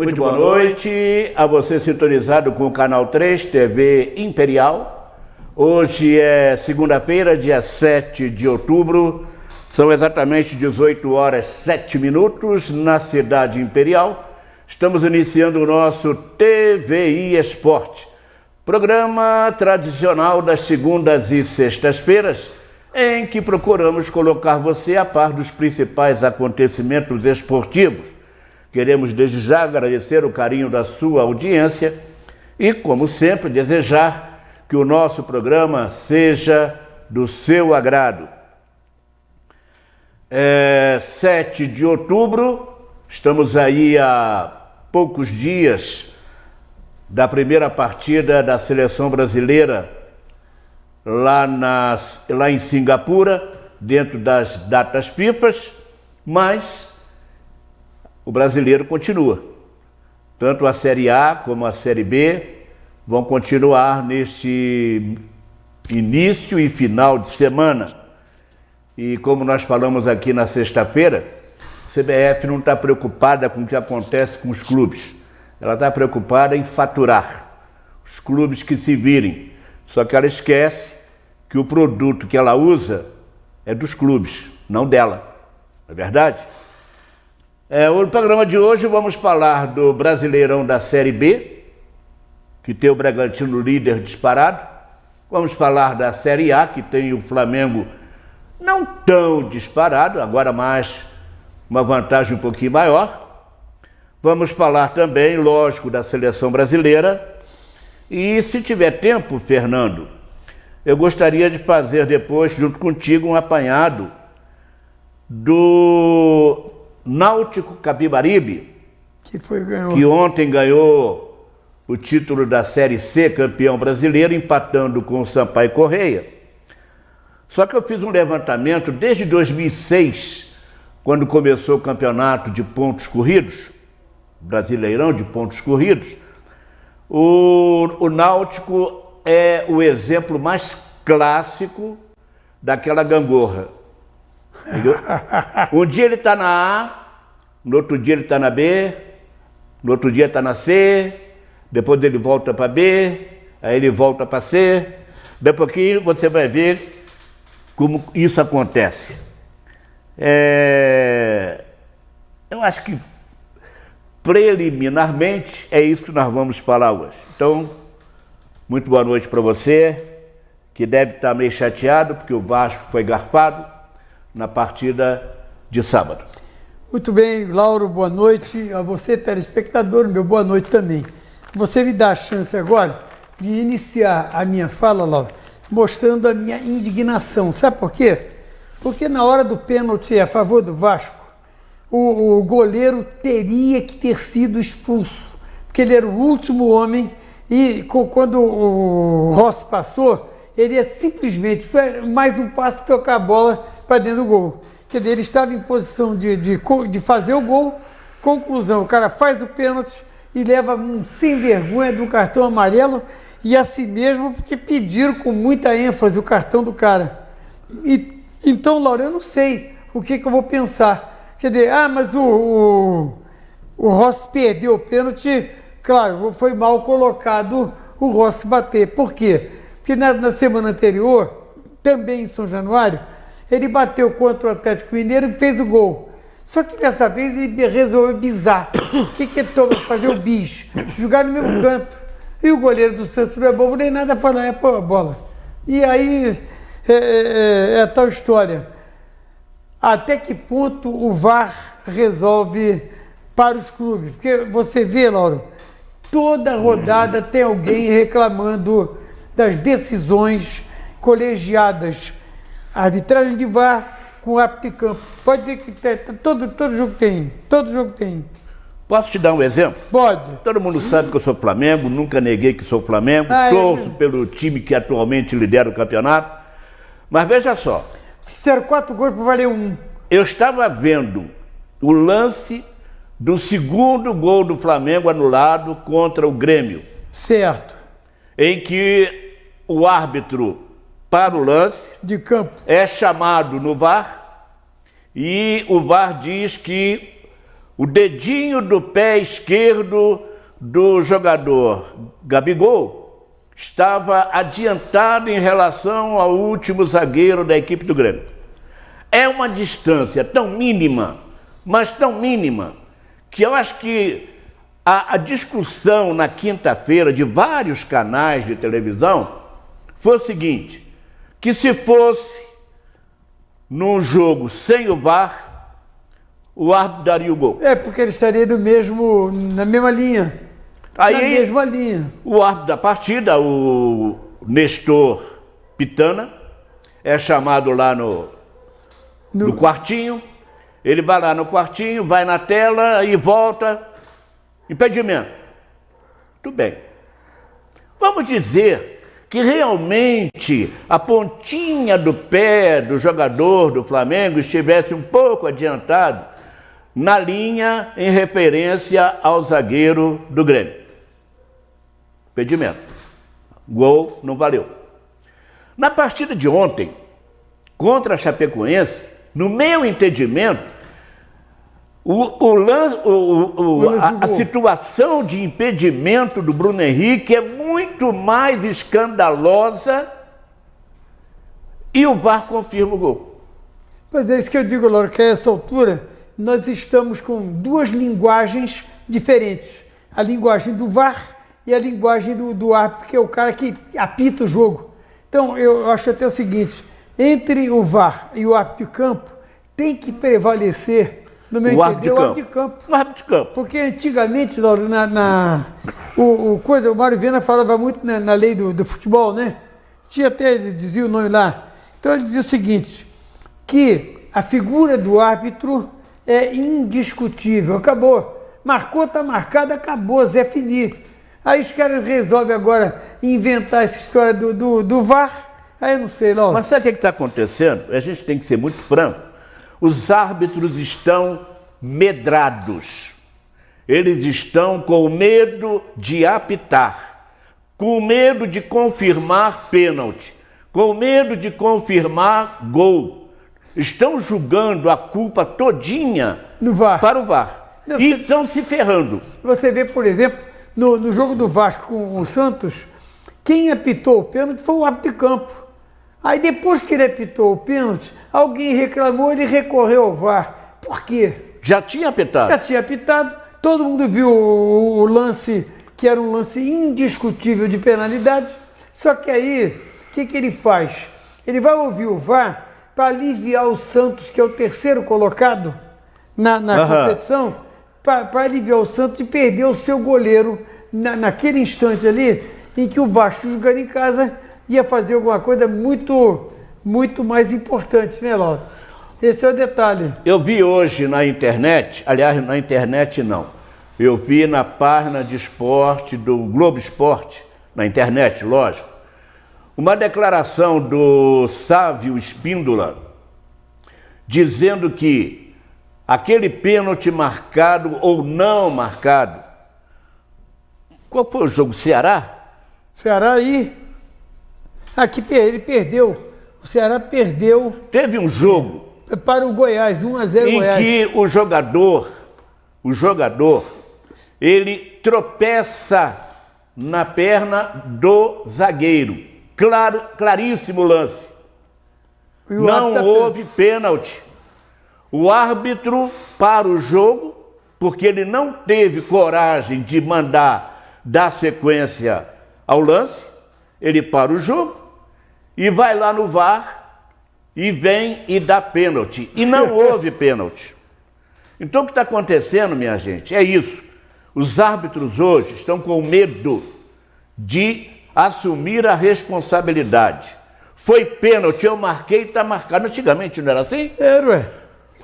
Muito boa noite a você sintonizado com o Canal 3 TV Imperial. Hoje é segunda-feira, dia 7 de outubro. São exatamente 18 horas 7 minutos na cidade imperial. Estamos iniciando o nosso TVI Esporte, programa tradicional das segundas e sextas-feiras, em que procuramos colocar você a par dos principais acontecimentos esportivos. Queremos desde já agradecer o carinho da sua audiência e, como sempre, desejar que o nosso programa seja do seu agrado. 7 de outubro, estamos aí há poucos dias da primeira partida da seleção brasileira lá em Singapura, dentro das datas FIFAs, mas o brasileiro continua. Tanto a Série A como a Série B vão continuar neste início e final de semana. E como nós falamos aqui na sexta-feira, a CBF não está preocupada com o que acontece com os clubes. Ela está preocupada em faturar. Os clubes que se virem. Só que ela esquece que o produto que ela usa é dos clubes, não dela. Não é verdade? No programa de hoje vamos falar do Brasileirão da Série B, que tem o Bragantino líder disparado. Vamos falar da Série A, que tem o Flamengo não tão disparado, agora mais uma vantagem um pouquinho maior. Vamos falar também, lógico, da seleção brasileira. E se tiver tempo, Fernando, eu gostaria de fazer depois, junto contigo, um apanhado do Náutico Capibaribe, que ontem ganhou o título da Série C, campeão brasileiro, empatando com o Sampaio Corrêa. Só que eu fiz um levantamento desde 2006, quando começou o campeonato de pontos corridos, Brasileirão de pontos corridos. O Náutico é o exemplo mais clássico daquela gangorra. Entendeu? Um dia ele está na A, no outro dia ele está na B, no outro dia está na C, depois ele volta para B, aí ele volta para C. Daqui a pouquinho você vai ver como isso acontece. Eu acho que preliminarmente é isso que nós vamos falar hoje. Então, muito boa noite para você, que deve estar meio chateado porque o Vasco foi garfado na partida de sábado. Muito bem, Lauro, boa noite. A você, telespectador, meu boa noite também. Você me dá a chance agora de iniciar a minha fala, Lauro, mostrando a minha indignação. Sabe por quê? Porque na hora do pênalti a favor do Vasco, o goleiro teria que ter sido expulso, porque ele era o último homem e quando o Rossi passou, ele ia simplesmente mais um passe e tocar a bola para dentro do gol. Quer dizer, ele estava em posição de fazer o gol. Conclusão, o cara faz o pênalti e leva um sem vergonha do cartão amarelo e assim mesmo porque pediram com muita ênfase o cartão do cara. Então, Laura, eu não sei o que eu vou pensar. Quer dizer, mas o Rossi perdeu o pênalti, claro, foi mal colocado o Rossi bater. Por quê? Porque na semana anterior, também em São Januário, ele bateu contra o Atlético Mineiro e fez o gol. Só que dessa vez ele resolveu bisar. O que ele toma? Fazer o bis. Jogar no mesmo canto. E o goleiro do Santos não é bobo nem nada, fala, pô, a bola. E aí é a tal história. Até que ponto o VAR resolve para os clubes? Porque você vê, Lauro, toda rodada tem alguém reclamando das decisões colegiadas. A arbitragem de VAR com árbitro de campo. Pode ver que todo jogo tem. Todo jogo tem. Posso te dar um exemplo? Pode. Todo mundo sabe que eu sou Flamengo, nunca neguei que sou Flamengo, torço pelo time que atualmente lidera o campeonato. Mas veja só. Fizeram 4 gols para valer 1. Eu estava vendo o lance do segundo gol do Flamengo anulado contra o Grêmio. Certo. Em que o árbitro para o lance de campo é chamado no VAR e o VAR diz que o dedinho do pé esquerdo do jogador Gabigol estava adiantado em relação ao último zagueiro da equipe do Grêmio. É uma distância tão mínima, mas tão mínima, que eu acho que a discussão na quinta-feira de vários canais de televisão foi o seguinte, que se fosse num jogo sem o VAR, o árbitro daria o gol. É, porque ele estaria na mesma linha. Aí, na mesma linha. O árbitro da partida, o Nestor Pitana, é chamado lá no quartinho. Ele vai lá no quartinho, vai na tela e volta. Impedimento. Tudo bem. Vamos dizer que realmente a pontinha do pé do jogador do Flamengo estivesse um pouco adiantado na linha em referência ao zagueiro do Grêmio. Impedimento. Gol não valeu. Na partida de ontem, contra a Chapecoense, no meu entendimento, a situação de impedimento do Bruno Henrique é muito mais escandalosa e o VAR confirma o gol. Pois é isso que eu digo, Lauro, que a essa altura nós estamos com duas linguagens diferentes. A linguagem do VAR e a linguagem do árbitro, que é o cara que apita o jogo. Então, eu acho até o seguinte, entre o VAR e o árbitro de campo, tem que prevalecer, no meu entender, o árbitro de campo. O árbitro de campo. Porque antigamente, Lauro, o Mário Viana falava muito na lei do futebol, né? Tinha até, ele dizia o nome lá. Então, ele dizia o seguinte, que a figura do árbitro é indiscutível, acabou. Marcou, tá marcado, acabou, Zé Fini. Aí os caras resolvem agora inventar essa história do VAR. Aí eu não sei, Lauro. Mas sabe o que está acontecendo? A gente tem que ser muito franco. Os árbitros estão medrados. Eles estão com medo de apitar, com medo de confirmar pênalti, com medo de confirmar gol. Estão julgando a culpa todinha no VAR. Para o VAR. Não, e estão se ferrando. Você vê, por exemplo, no jogo do Vasco com o Santos, quem apitou o pênalti foi o árbitro de campo. Aí depois que ele apitou o pênalti, alguém reclamou, ele recorreu ao VAR. Por quê? Já tinha apitado. Já tinha apitado. Todo mundo viu o lance, que era um lance indiscutível de penalidade. Só que aí, o que ele faz? Ele vai ouvir o VAR para aliviar o Santos, que é o terceiro colocado na competição, para aliviar o Santos e perder o seu goleiro naquele instante ali, em que o Vasco, jogando em casa, ia fazer alguma coisa muito, muito mais importante, né, Lauro? Esse é o detalhe. Eu vi hoje na internet, aliás, na internet não, eu vi na página de esporte do Globo Esporte, na internet, lógico, uma declaração do Sávio Espíndola, dizendo que aquele pênalti marcado ou não marcado, qual foi o jogo? Ceará? Ceará aí... Aqui ele perdeu, o Ceará perdeu. Teve um jogo para o Goiás, 1-0 Goiás. Em que o jogador, ele tropeça na perna do zagueiro. Claríssimo lance. Não houve pênalti. O árbitro para o jogo, porque ele não teve coragem de dar sequência ao lance, ele para o jogo, e vai lá no VAR e vem e dá pênalti. E não houve pênalti. Então o que está acontecendo, minha gente, é isso. Os árbitros hoje estão com medo de assumir a responsabilidade. Foi pênalti, eu marquei, está marcado. Antigamente não era assim? Era, ué.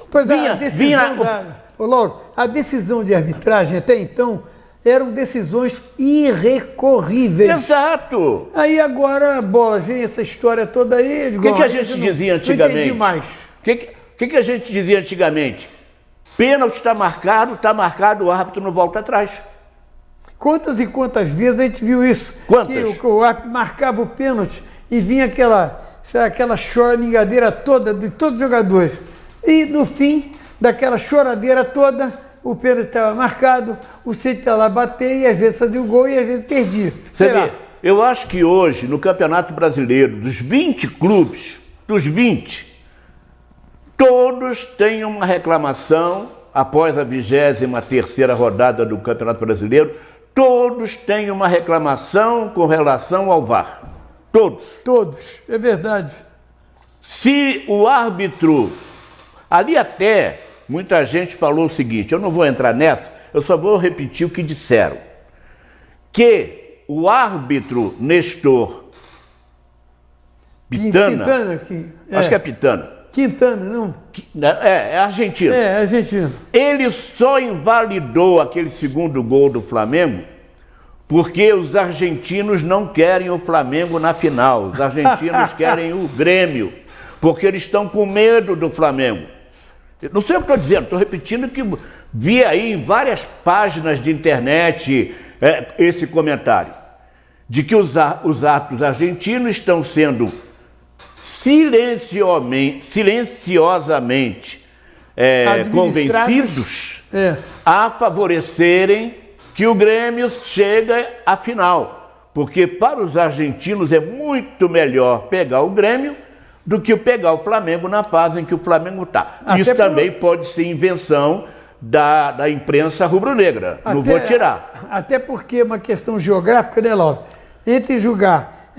Pois a decisão Lauro, a decisão de arbitragem até então eram decisões irrecorríveis. Exato. Aí agora, bola, gente, essa história toda aí... O que a gente dizia antigamente? Não entendi mais. O que a gente dizia antigamente? Pênalti está marcado, o árbitro não volta atrás. Quantas e quantas vezes a gente viu isso? Quantas? Que o árbitro marcava o pênalti e vinha aquela choramingadeira toda de todos os jogadores. E no fim daquela choradeira toda, o pênalti estava marcado, o City está lá bater e às vezes fazia o gol e às vezes perdia. Você vê, eu acho que hoje, no Campeonato Brasileiro, dos 20 clubes, dos 20, todos têm uma reclamação após a 23ª rodada do Campeonato Brasileiro, todos têm uma reclamação com relação ao VAR. Todos. Todos, é verdade. Se o árbitro... Ali até, muita gente falou o seguinte, eu não vou entrar nessa, eu só vou repetir o que disseram. Que o árbitro Nestor Pitana... Acho que é Pitana. Quintana, não? É argentino. É argentino. Ele só invalidou aquele segundo gol do Flamengo porque os argentinos não querem o Flamengo na final. Os argentinos querem o Grêmio, porque eles estão com medo do Flamengo. Eu não sei o que estou dizendo, estou repetindo que vi aí em várias páginas de internet esse comentário, de que os árbitros argentinos estão sendo silenciosamente convencidos a favorecerem que o Grêmio chega à final. Porque para os argentinos é muito melhor pegar o Grêmio do que pegar o Flamengo na fase em que o Flamengo está. Isso também pode ser invenção da imprensa rubro-negra, não vou tirar. Até porque é uma questão geográfica, né, Laura? Entre julgar,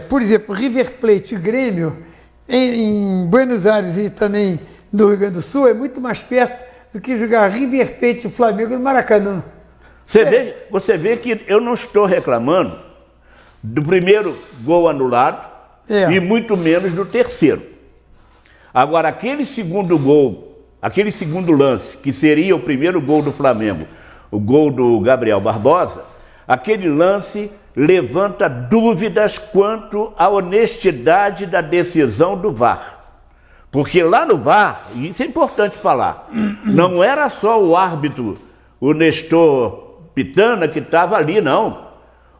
por exemplo, River Plate e Grêmio, em Buenos Aires e também no Rio Grande do Sul, é muito mais perto do que jogar River Plate e Flamengo no Maracanã. Você vê que eu não estou reclamando do primeiro gol anulado e muito menos do terceiro. Agora, aquele segundo gol, aquele segundo lance, que seria o primeiro gol do Flamengo, o gol do Gabriel Barbosa, aquele lance levanta dúvidas quanto à honestidade da decisão do VAR. Porque lá no VAR, e isso é importante falar, não era só o árbitro, o Nestor Pitana, que estava ali, não.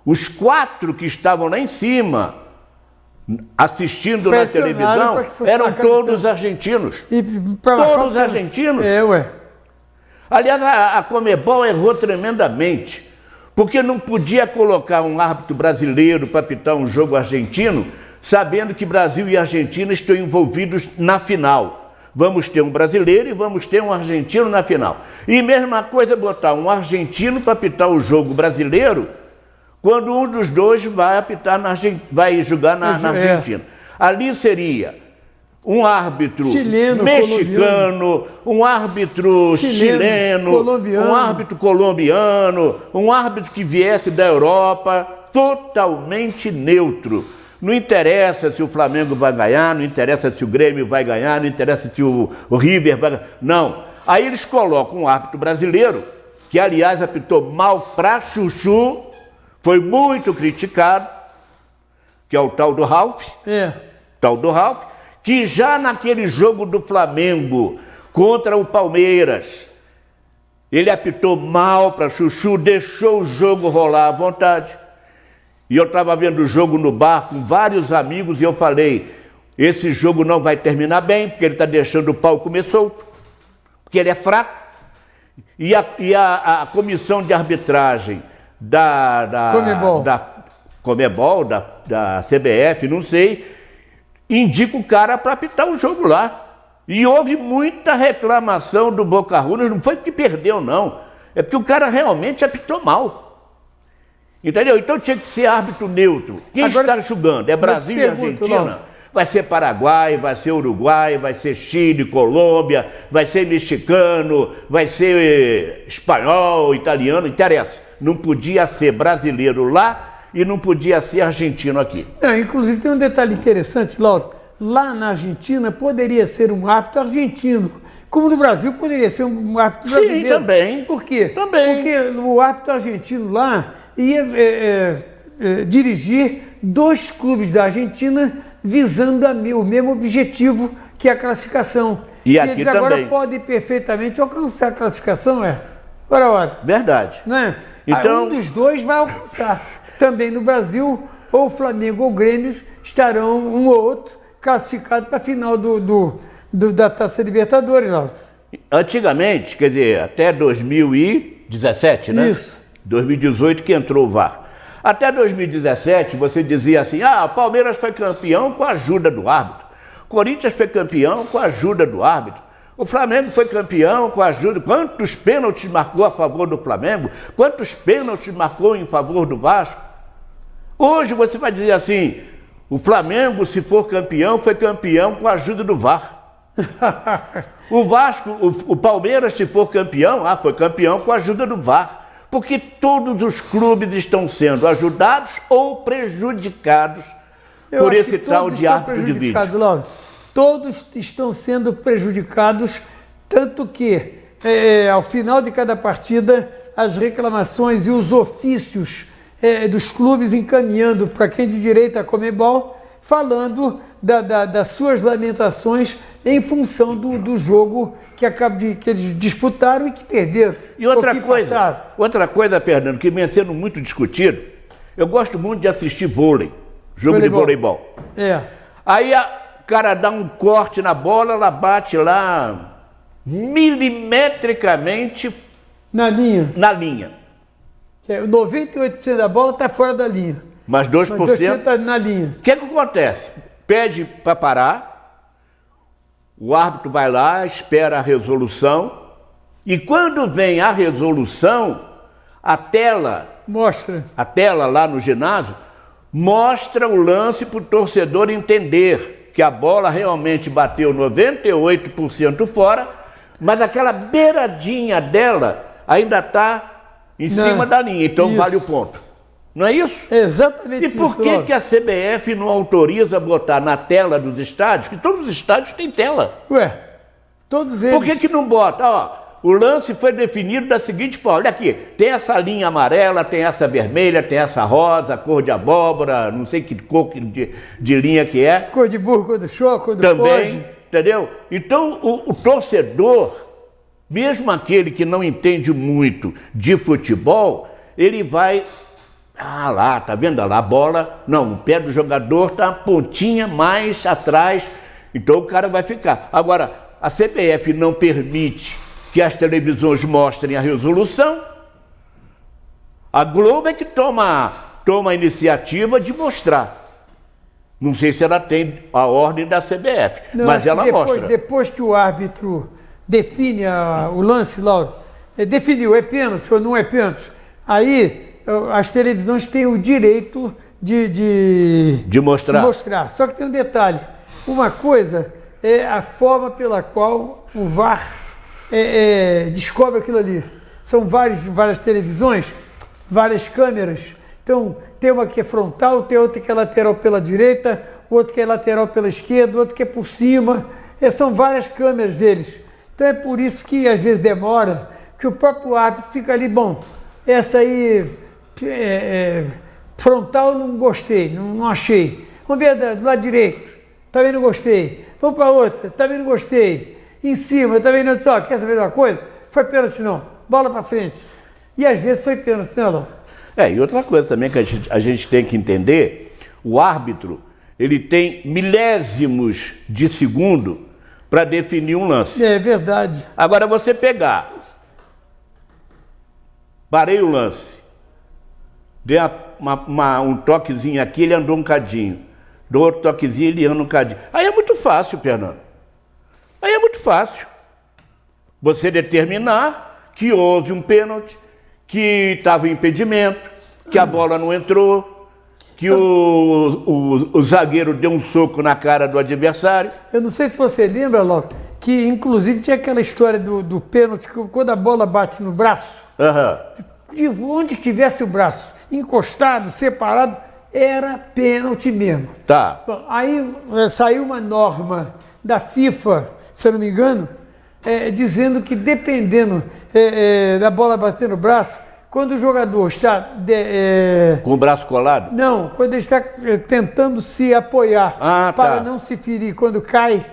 Os 4 que estavam lá em cima, assistindo na televisão, eram todos argentinos. Todos argentinos. Aliás, a Conmebol errou tremendamente, porque não podia colocar um árbitro brasileiro para apitar um jogo argentino, sabendo que Brasil e Argentina estão envolvidos na final. Vamos ter um brasileiro e vamos ter um argentino na final. E mesma coisa botar um argentino para apitar o jogo brasileiro, quando um dos dois vai apitar vai jogar na Argentina. Ali seria um árbitro mexicano, um árbitro chileno, um árbitro colombiano, um árbitro que viesse da Europa, totalmente neutro. Não interessa se o Flamengo vai ganhar, não interessa se o Grêmio vai ganhar, não interessa se o River vai ganhar. Não. Aí eles colocam um árbitro brasileiro, que aliás apitou mal pra chuchu, foi muito criticado, que é o tal do Ralf. Tal do Ralf, que já naquele jogo do Flamengo contra o Palmeiras, ele apitou mal pra chuchu, deixou o jogo rolar à vontade. E eu estava vendo o jogo no bar com vários amigos e eu falei, esse jogo não vai terminar bem, porque ele está deixando o pau comer solto, porque ele é fraco. E a comissão de arbitragem da Conmebol, da CBF, não sei, indica o cara para apitar o jogo lá. E houve muita reclamação do Boca Juniors, não foi porque perdeu não, é porque o cara realmente apitou mal. Entendeu? Então tinha que ser árbitro neutro. Quem está jogando? É Brasil e Argentina? Vai ser Paraguai, vai ser Uruguai, vai ser Chile, Colômbia, vai ser mexicano, vai ser espanhol, italiano, não interessa. Não podia ser brasileiro lá e não podia ser argentino aqui. Inclusive tem um detalhe interessante, Lauro. Lá na Argentina poderia ser um árbitro argentino, como no Brasil poderia ser um árbitro brasileiro. Sim, também. Por quê? Também. Porque o árbitro argentino lá ia dirigir 2 clubes da Argentina visando o mesmo objetivo que a classificação. E aqui eles também. Agora podem perfeitamente alcançar a classificação, ora. Verdade. Não é? Então, um dos 2 vai alcançar. Também no Brasil, ou o Flamengo ou o Grêmio estarão um ou outro classificados para a final da Taça Libertadores, Lauro. Antigamente, quer dizer, até 2017, né? Isso. 2018 que entrou o VAR. Até 2017 você dizia assim, o Palmeiras foi campeão com a ajuda do árbitro. O Corinthians foi campeão com a ajuda do árbitro. O Flamengo foi campeão com a ajuda... Quantos pênaltis marcou a favor do Flamengo? Quantos pênaltis marcou em favor do Vasco? Hoje você vai dizer assim, o Flamengo, se for campeão, foi campeão com a ajuda do VAR. O Vasco, o Palmeiras, se for campeão, foi campeão com a ajuda do VAR. Porque todos os clubes estão sendo ajudados ou prejudicados por esse tal de árbitro de vídeo. Lauro. Todos estão sendo prejudicados, tanto que ao final de cada partida as reclamações e os ofícios dos clubes encaminhando para quem de direito a Conmebol, falando das suas lamentações em função do jogo que eles disputaram e que perderam. E outra coisa, Fernando, que vem sendo muito discutido, eu gosto muito de assistir vôlei, jogo de voleibol. Aí o cara dá um corte na bola, ela bate lá milimetricamente na linha. 98% da bola está fora da linha. Mas 2% está na linha. O que acontece? Pede para parar, o árbitro vai lá, espera a resolução, e quando vem a resolução, a tela lá no ginásio mostra o lance para o torcedor entender que a bola realmente bateu 98% fora, mas aquela beiradinha dela ainda está em cima da linha, então isso. Vale o ponto. Não é isso? É exatamente isso. E por que a CBF não autoriza botar na tela dos estádios, que todos os estádios têm tela? Todos eles. Por que não bota? O lance foi definido da seguinte forma, olha aqui, tem essa linha amarela, tem essa vermelha, tem essa rosa, cor de abóbora, não sei que cor de linha que é. Cor de burro, cor do choque, cor do também, foge. Entendeu? Então o torcedor, mesmo aquele que não entende muito de futebol, ele vai... lá, tá vendo lá a bola? Não, o pé do jogador tá uma pontinha mais atrás, então o cara vai ficar. Agora, a CBF não permite que as televisões mostrem a resolução. A Globo é que toma a iniciativa de mostrar. Não sei se ela tem a ordem da CBF, não, mas ela mostra. Depois que o árbitro define o lance, Lauro, definiu, é pênalti ou não é pênalti, aí as televisões têm o direito de mostrar. Só que tem um detalhe. Uma coisa é a forma pela qual o VAR descobre aquilo ali. São várias televisões, várias câmeras. Então, tem uma que é frontal, tem outra que é lateral pela direita, outra que é lateral pela esquerda, outra que é por cima. São várias câmeras deles. Então, é por isso que às vezes demora, que o próprio árbitro fica ali, bom, essa aí... frontal não gostei, não achei. Vamos ver do lado direito, também não gostei. Vamos para outra, também não gostei. Em cima, também não só. Quer saber de uma coisa? Foi pênalti não, bola para frente. E às vezes foi pênalti, né, Lauro? E outra coisa também que a gente tem que entender, o árbitro, ele tem milésimos de segundo para definir um lance. É verdade. Agora você pegar, parei o lance, dei um toquezinho aqui, ele andou um cadinho. Dou outro toquezinho, ele anda um cadinho. Aí é muito fácil, Fernando. Aí é muito fácil. Você determinar que houve um pênalti, que estava impedimento, que a bola não entrou, que o zagueiro deu um soco na cara do adversário. Eu não sei se você lembra, Lauro, que inclusive tinha aquela história do pênalti, que quando a bola bate no braço, de onde tivesse o braço encostado, separado, era pênalti mesmo. Tá. Bom, aí saiu uma norma da FIFA, se eu não me engano, dizendo que dependendo da bola bater no braço, quando o jogador está... com o braço colado? Não, quando ele está tentando se apoiar para não se ferir quando cai,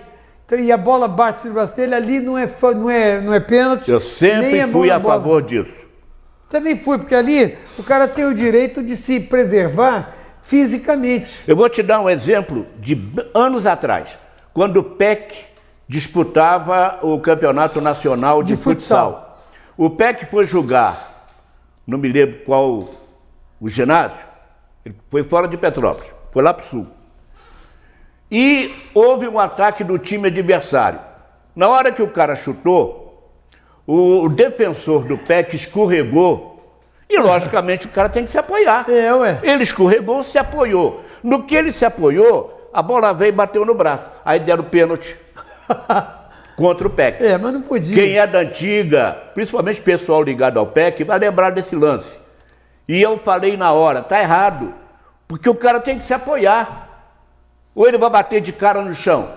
então, e a bola bate no braço dele, ali não é pênalti. Eu sempre fui a favor disso. Também fui, porque ali o cara tem o direito de se preservar fisicamente. Eu vou te dar um exemplo de anos atrás, quando o PEC disputava o Campeonato Nacional de Futsal. O PEC foi jogar, não me lembro qual o ginásio, ele foi fora de Petrópolis, foi lá para o sul. E houve um ataque do time adversário. Na hora que o cara chutou, o defensor do PEC escorregou e, logicamente, o cara tem que se apoiar. Ué. Ele escorregou, se apoiou. No que ele se apoiou, a bola veio e bateu no braço. Aí deram pênalti contra o PEC. Mas não podia. Quem é da antiga, principalmente o pessoal ligado ao PEC, vai lembrar desse lance. E eu falei na hora, tá errado, porque o cara tem que se apoiar. Ou ele vai bater de cara no chão.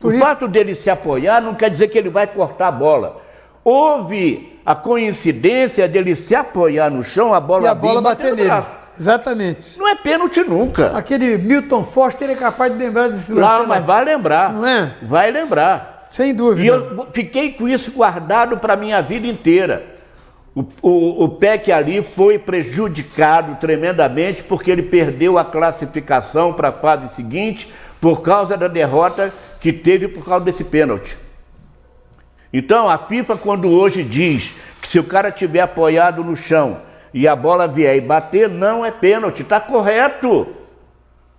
O fato dele se apoiar não quer dizer que ele vai cortar a bola. Houve a coincidência dele se apoiar no chão, a bola bater nele. Exatamente. Não é pênalti nunca. Aquele Milton Foster é capaz de lembrar desse lance. Claro, mas vai lembrar. Não é? Vai lembrar. Sem dúvida. E eu fiquei com isso guardado para a minha vida inteira. O PEC ali foi prejudicado tremendamente porque ele perdeu a classificação para a fase seguinte por causa da derrota que teve por causa desse pênalti. Então a FIFA, quando hoje diz que se o cara tiver apoiado no chão e a bola vier e bater, não é pênalti, está correto.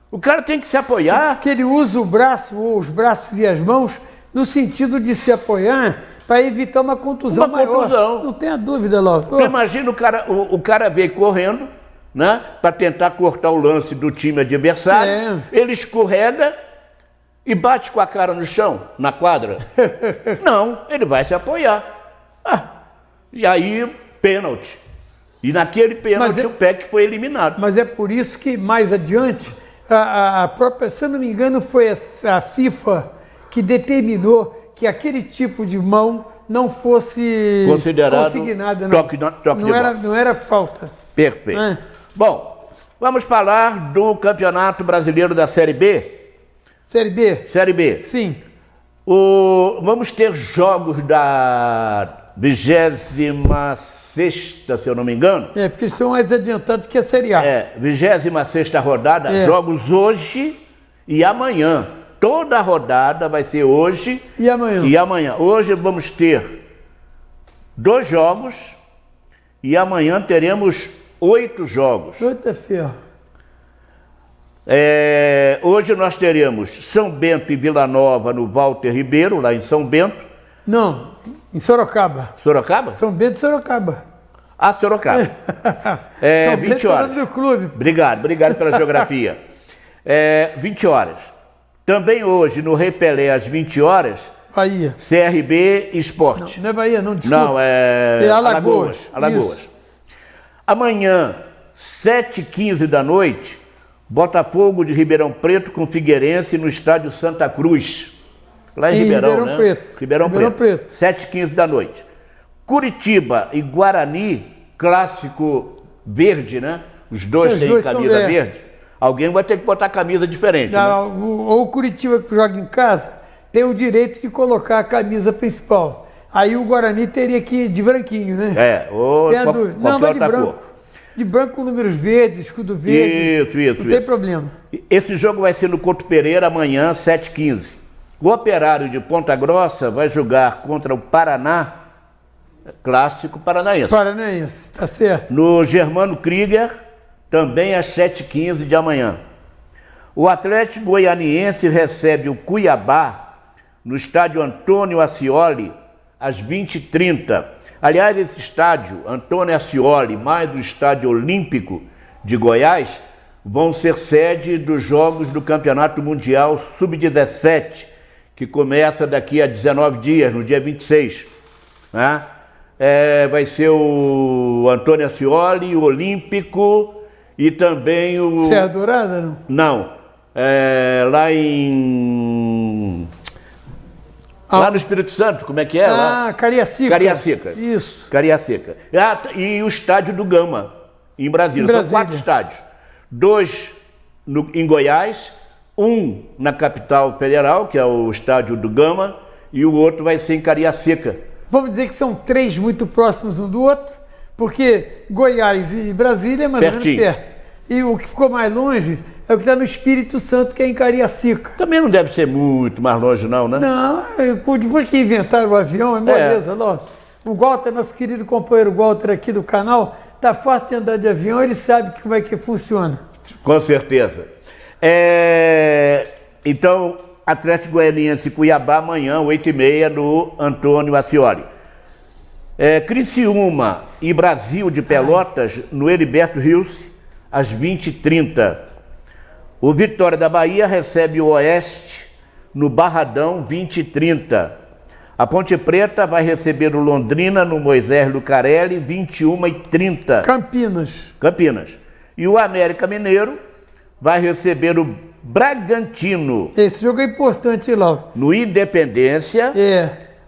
O cara tem que se apoiar. Que ele usa o braço, ou os braços e as mãos, no sentido de se apoiar para evitar uma contusão maior. Não tenha dúvida, Lauro. Imagina o cara veio correndo, né, para tentar cortar o lance do time adversário. Ele escorrega e bate com a cara no chão, na quadra. Não, ele vai se apoiar. E aí, pênalti. E naquele pênalti o PEC foi eliminado. Mas é por isso que, mais adiante, a própria, se eu não me engano, foi a FIFA que determinou que aquele tipo de mão não fosse considerado consignada. Toque não era falta. Perfeito. Bom, vamos falar do Campeonato Brasileiro da Série B. Série B? Série B. Sim. Vamos ter jogos da 26ª, se eu não me engano. Porque estão mais adiantados que a Série A. 26ª rodada, jogos hoje e amanhã. Toda a rodada vai ser hoje e amanhã. Hoje vamos ter 2 jogos e amanhã teremos 8 jogos. Puta ferro. Hoje nós teremos São Bento e Vila Nova no Walter Ribeiro, lá em São Bento. Não, em Sorocaba. Sorocaba? São Bento e Sorocaba. Sorocaba. São 20 Bento horas. É o nome do clube. Obrigado pela geografia. 20 horas. Também hoje, no Rei Pelé, às 20 horas, Bahia. CRB Esporte. Não é Bahia, não, desculpa. Não, é Alagoas. Alagoas. Amanhã, 7h15 da noite, Botafogo de Ribeirão Preto com Figueirense no estádio Santa Cruz. Lá em Ribeirão, né? Preto. Ribeirão Preto. 7h15 da noite. Curitiba e Guarani, clássico verde, né? Os dois têm camisa verde. Alguém vai ter que botar camisa diferente. Não, né? Ou o Curitiba, que joga em casa, tem o direito de colocar a camisa principal. Aí o Guarani teria que ir de branquinho, né? Ou não, vai de branco. Cor. De branco com números verdes, escudo verde. Isso. Não tem problema. Esse jogo vai ser no Couto Pereira amanhã, 7h15. O Operário de Ponta Grossa vai jogar contra o Paraná, clássico paranaense. Paranaense, tá certo. No Germano Krieger, também às 7h15 de amanhã. O Atlético Goianiense recebe o Cuiabá no estádio Antônio Ascioli às 20h30. Aliás, esse estádio, Antônio Ascioli, mais o estádio Olímpico de Goiás, vão ser sede dos Jogos do Campeonato Mundial Sub-17, que começa daqui a 19 dias, no dia 26. Né? Vai ser o Antônio Ascioli, o Olímpico e também o... Serra Dourada, não? Não. Lá em... Lá no Espírito Santo, como é que é? Cariacica. Cariacica. Isso. Cariacica. E o estádio do Gama, em Brasília. São 4 estádios. 2 em Goiás, 1 na capital federal, que é o estádio do Gama, e o outro vai ser em Cariacica. Vamos dizer que são 3 muito próximos um do outro, porque Goiás e Brasília é mais ou menos perto. E o que ficou mais longe, é o que está no Espírito Santo, que é em Cariacica. Também não deve ser muito mais longe não, né? Não, depois que inventaram o avião, é moleza. O Walter, nosso querido companheiro Walter aqui do canal, está fácil de andar de avião, ele sabe como é que funciona. Com certeza. Então, Atlético Goianiense e Cuiabá amanhã, 8h30, no Antônio Ascioli. Criciúma e Brasil de Pelotas, no Heriberto Rios, às 20h30. O Vitória da Bahia recebe o Oeste, no Barradão, 20h30. A Ponte Preta vai receber o Londrina, no Moisés Lucarelli, 21h30. Campinas. E o América Mineiro vai receber o Bragantino. Esse jogo é importante, Lauro. No Independência,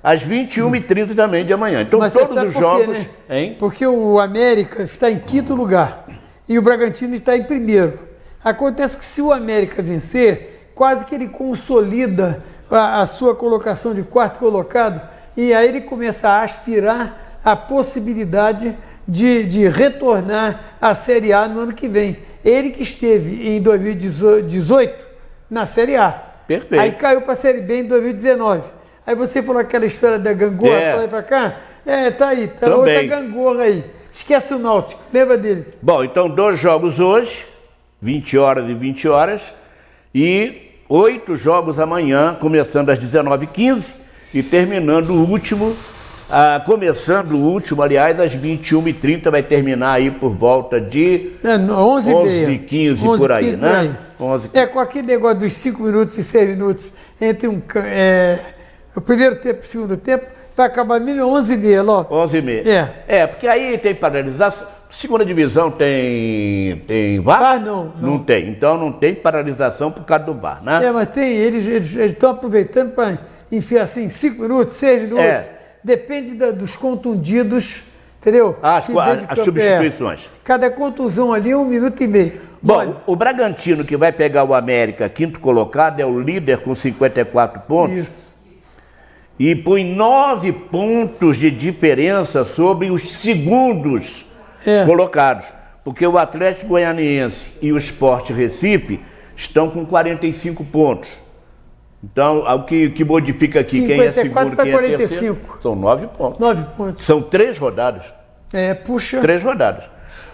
às 21h30 também de amanhã. Então, mas todos os jogos... Né? Hein? Porque o América está em 5º lugar e o Bragantino está em 1º. Acontece que se o América vencer, quase que ele consolida a sua colocação de 4º colocado e aí ele começa a aspirar a possibilidade de retornar à Série A no ano que vem. Ele que esteve em 2018 na Série A. Perfeito. Aí caiu para a Série B em 2019. Aí você falou aquela história da gangorra, pra lá e para cá. Tá aí, tá outra gangorra aí. Esquece o Náutico, lembra dele. Bom, então 2 jogos hoje, 20 horas e 20 horas, e 8 jogos amanhã, começando às 19h15 e terminando o último, aliás, às 21h30, vai terminar aí por volta de 11h15 por aí, né? 11. Com aquele negócio dos 5 minutos e 6 minutos entre o primeiro tempo e o segundo tempo, vai acabar mesmo 11h30, Ló. 11h30. Porque aí tem paralisação. Segunda divisão tem VAR? Não tem. Então não tem paralisação por causa do VAR, né? Mas tem, eles estão aproveitando para enfiar assim 5 minutos, 6 minutos. Depende dos contundidos, entendeu? As substituições. Cada contusão ali é 1 minuto e meio. Bom, o Bragantino, que vai pegar o América, 5º colocado, é o líder com 54 pontos. Isso. E põe 9 pontos de diferença sobre os segundos colocados, porque o Atlético Goianiense e o Sport Recife estão com 45 pontos. Então, o que modifica aqui, quem é segundo, quem é terceiro, são 9 pontos. 9 pontos. São 3 rodadas. Puxa. 3 rodadas.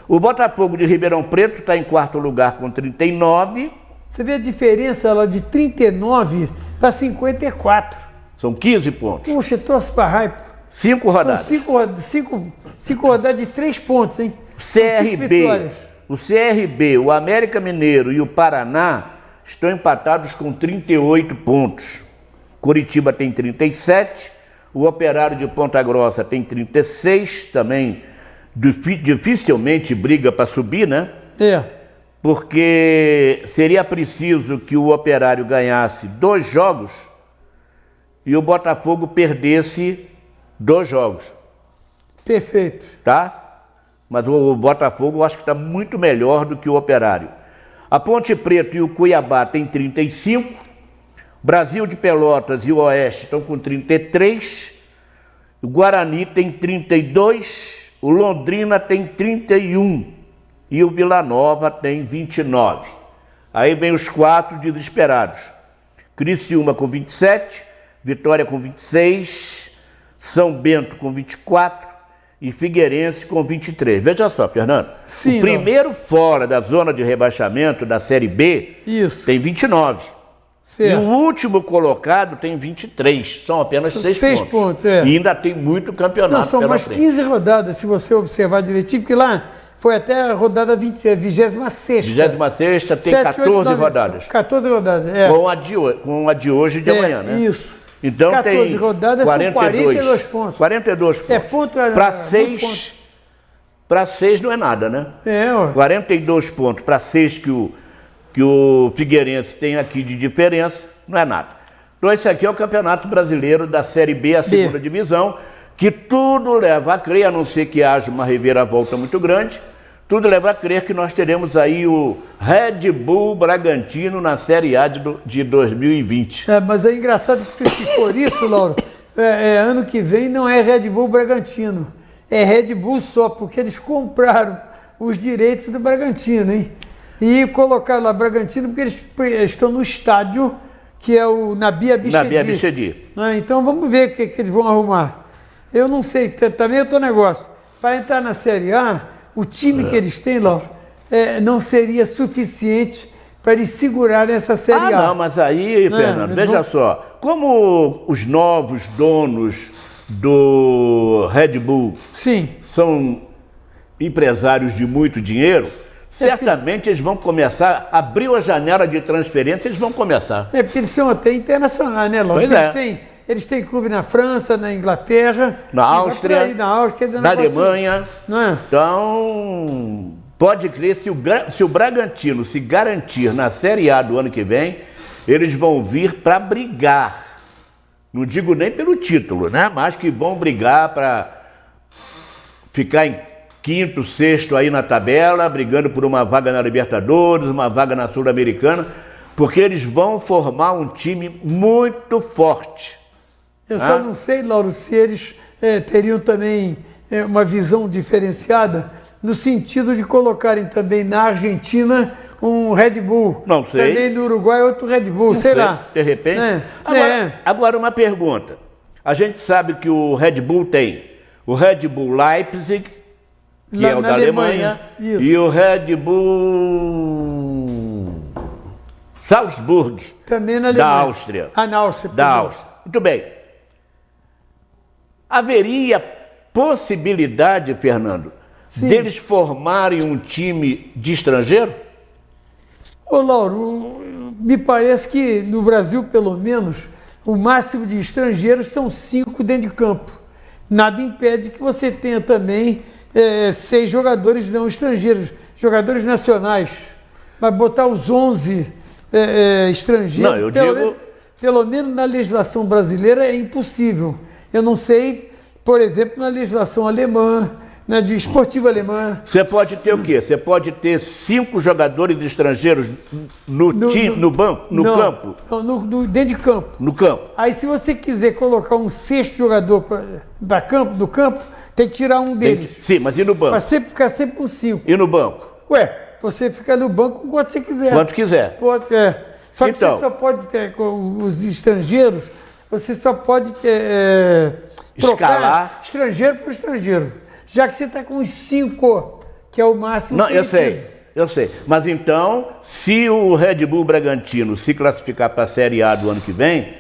O Botafogo de Ribeirão Preto está em 4º lugar com 39. Você vê a diferença lá de 39 para 54. São 15 pontos. Puxa, trouxe para raiva. 5 rodadas. São 5 rodadas de 3 pontos, hein? O CRB, o América Mineiro e o Paraná estão empatados com 38 pontos. Curitiba tem 37, o Operário de Ponta Grossa tem 36, também dificilmente briga para subir, né? Porque seria preciso que o Operário ganhasse 2 jogos e o Botafogo perdesse 2 jogos. Perfeito. Tá? Mas o Botafogo eu acho que está muito melhor do que o Operário. A Ponte Preta e o Cuiabá têm 35, Brasil de Pelotas e o Oeste estão com 33, o Guarani tem 32, o Londrina tem 31 e o Vila Nova tem 29. Aí vem os 4 desesperados. Criciúma com 27, Vitória com 26, São Bento com 24 e Figueirense com 23. Veja só, Fernando. Sim, o primeiro fora da zona de rebaixamento da Série B tem 29. Certo. E o último colocado tem 23. São apenas 6 pontos. E ainda tem muito campeonato. São mais 15 rodadas, se você observar direitinho, porque lá foi até a rodada 26ª. 26ª tem 14 rodadas. 14 rodadas, Com a de hoje e de amanhã, né? Isso. Então 14 tem rodadas, 42. são 42 pontos. 42 pontos. Para 6 não é nada, né? 42 pontos para 6 que o Figueirense tem aqui de diferença, não é nada. Então esse aqui é o Campeonato Brasileiro da Série B, a segunda divisão, que tudo leva a crer, a não ser que haja uma reviravolta muito grande, tudo leva a crer que nós teremos aí o Red Bull Bragantino na Série A de 2020. Mas é engraçado que se for isso, Lauro, ano que vem não é Red Bull Bragantino, é Red Bull só, porque eles compraram os direitos do Bragantino, hein? e colocar lá Bragantino, porque eles estão no estádio, que é o Nabi Abichedi. Então vamos ver o que eles vão arrumar. Eu não sei, também é outro negócio. Para entrar na Série A, o time que eles têm lá não seria suficiente para eles segurarem essa Série A. Não, mas aí, Fernando, veja só, como os novos donos do Red Bull são empresários de muito dinheiro, certamente eles vão começar, abriu a janela de transferência, eles vão começar. Porque eles são até internacionais, né, Ló? Eles têm clube na França, na Inglaterra, na Áustria, na Alemanha. Não é? Então, pode crer, se o Bragantino se garantir na Série A do ano que vem, eles vão vir para brigar. Não digo nem pelo título, né? Mas que vão brigar para ficar em quinto, sexto aí na tabela, brigando por uma vaga na Libertadores, uma vaga na Sul-Americana, porque eles vão formar um time muito forte. Eu só não sei, Lauro, se eles teriam também uma visão diferenciada no sentido de colocarem também na Argentina um Red Bull. Não sei. Também no Uruguai outro Red Bull, sei lá. De repente. Agora uma pergunta. A gente sabe que o Red Bull tem o Red Bull Leipzig, que é o da Alemanha, e o Red Bull Salzburg, também na Alemanha. Da Áustria. Na Áustria. Da Áustria. Muito bem. Haveria possibilidade, Fernando, deles formarem um time de estrangeiro? Ô, Lauro, me parece que no Brasil, pelo menos, o máximo de estrangeiros são 5 dentro de campo. Nada impede que você tenha também 6 jogadores não estrangeiros, jogadores nacionais. Mas botar os 11 estrangeiros, pelo menos na legislação brasileira, é impossível. Eu não sei, por exemplo, na legislação alemã, na de esportiva alemã. Você pode ter o quê? Você pode ter 5 jogadores estrangeiros no campo? Dentro de campo. No campo. Aí, se você quiser colocar um 6º jogador do campo, tem que tirar um deles. Sim, mas e no banco? Para ficar sempre com 5. E no banco? Você fica no banco quanto você quiser. Quanto quiser. Só que você só pode ter, com os estrangeiros, você só pode trocar estrangeiro por estrangeiro. Já que você está com os 5, que é o máximo. Não, eu sei. Mas então, se o Red Bull Bragantino se classificar para a Série A do ano que vem,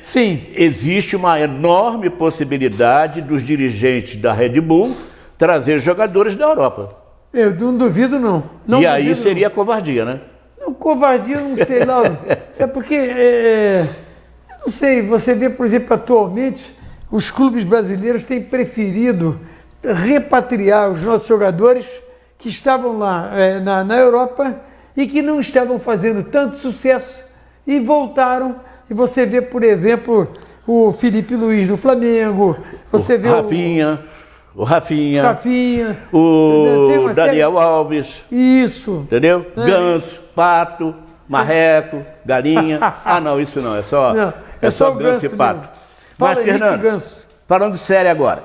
existe uma enorme possibilidade dos dirigentes da Red Bull trazer jogadores da Europa. Eu não duvido, não. E aí seria covardia, né? Não, covardia eu não sei, Lauro. Sabe porque, eu não sei, você vê, por exemplo, atualmente, os clubes brasileiros têm preferido repatriar os nossos jogadores que estavam lá na Europa e que não estavam fazendo tanto sucesso e voltaram. E você vê, por exemplo, o Felipe Luiz do Flamengo, você vê o Rafinha, o Daniel Alves. Isso. Entendeu? Ganso, Pato, Marreco, Galinha. Não, isso não, é só Ganso e Pato. Mas, Fernando, falando sério agora.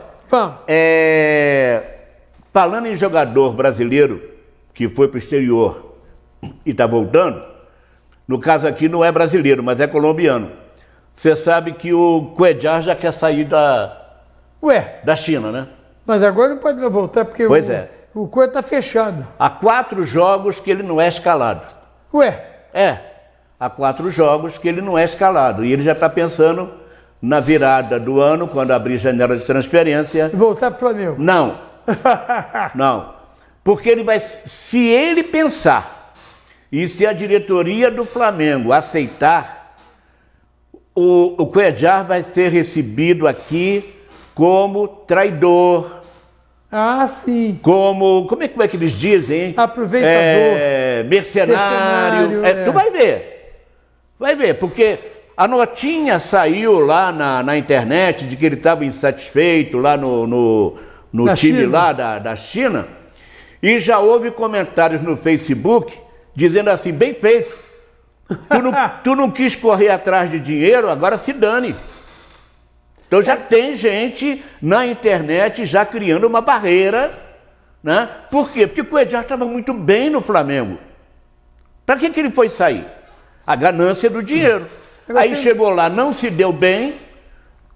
Falando em jogador brasileiro que foi para o exterior e está voltando, no caso aqui não é brasileiro, mas é colombiano. Você sabe que o Cuéllar já quer sair da China, né? Mas agora não pode mais voltar, porque o Cuéllar está fechado. Há 4 jogos que ele não é escalado. Há 4 jogos que ele não é escalado. E ele já está pensando na virada do ano, quando abrir janela de transferência. E voltar para o Flamengo? Não. Não. Porque se ele pensar, e se a diretoria do Flamengo aceitar, o Cuéllar vai ser recebido aqui como traidor. Sim. Como é que eles dizem? Aproveitador. Mercenário. Tu vai ver, porque a notinha saiu lá na internet de que ele estava insatisfeito lá no time China. Lá da China, e já houve comentários no Facebook dizendo assim, bem feito, tu não quis correr atrás de dinheiro, agora se dane. Então já tem gente na internet já criando uma barreira, né? Por quê? Porque o Cuéllar estava muito bem no Flamengo. Para que ele foi sair? A ganância do dinheiro. Aí chegou lá, não se deu bem,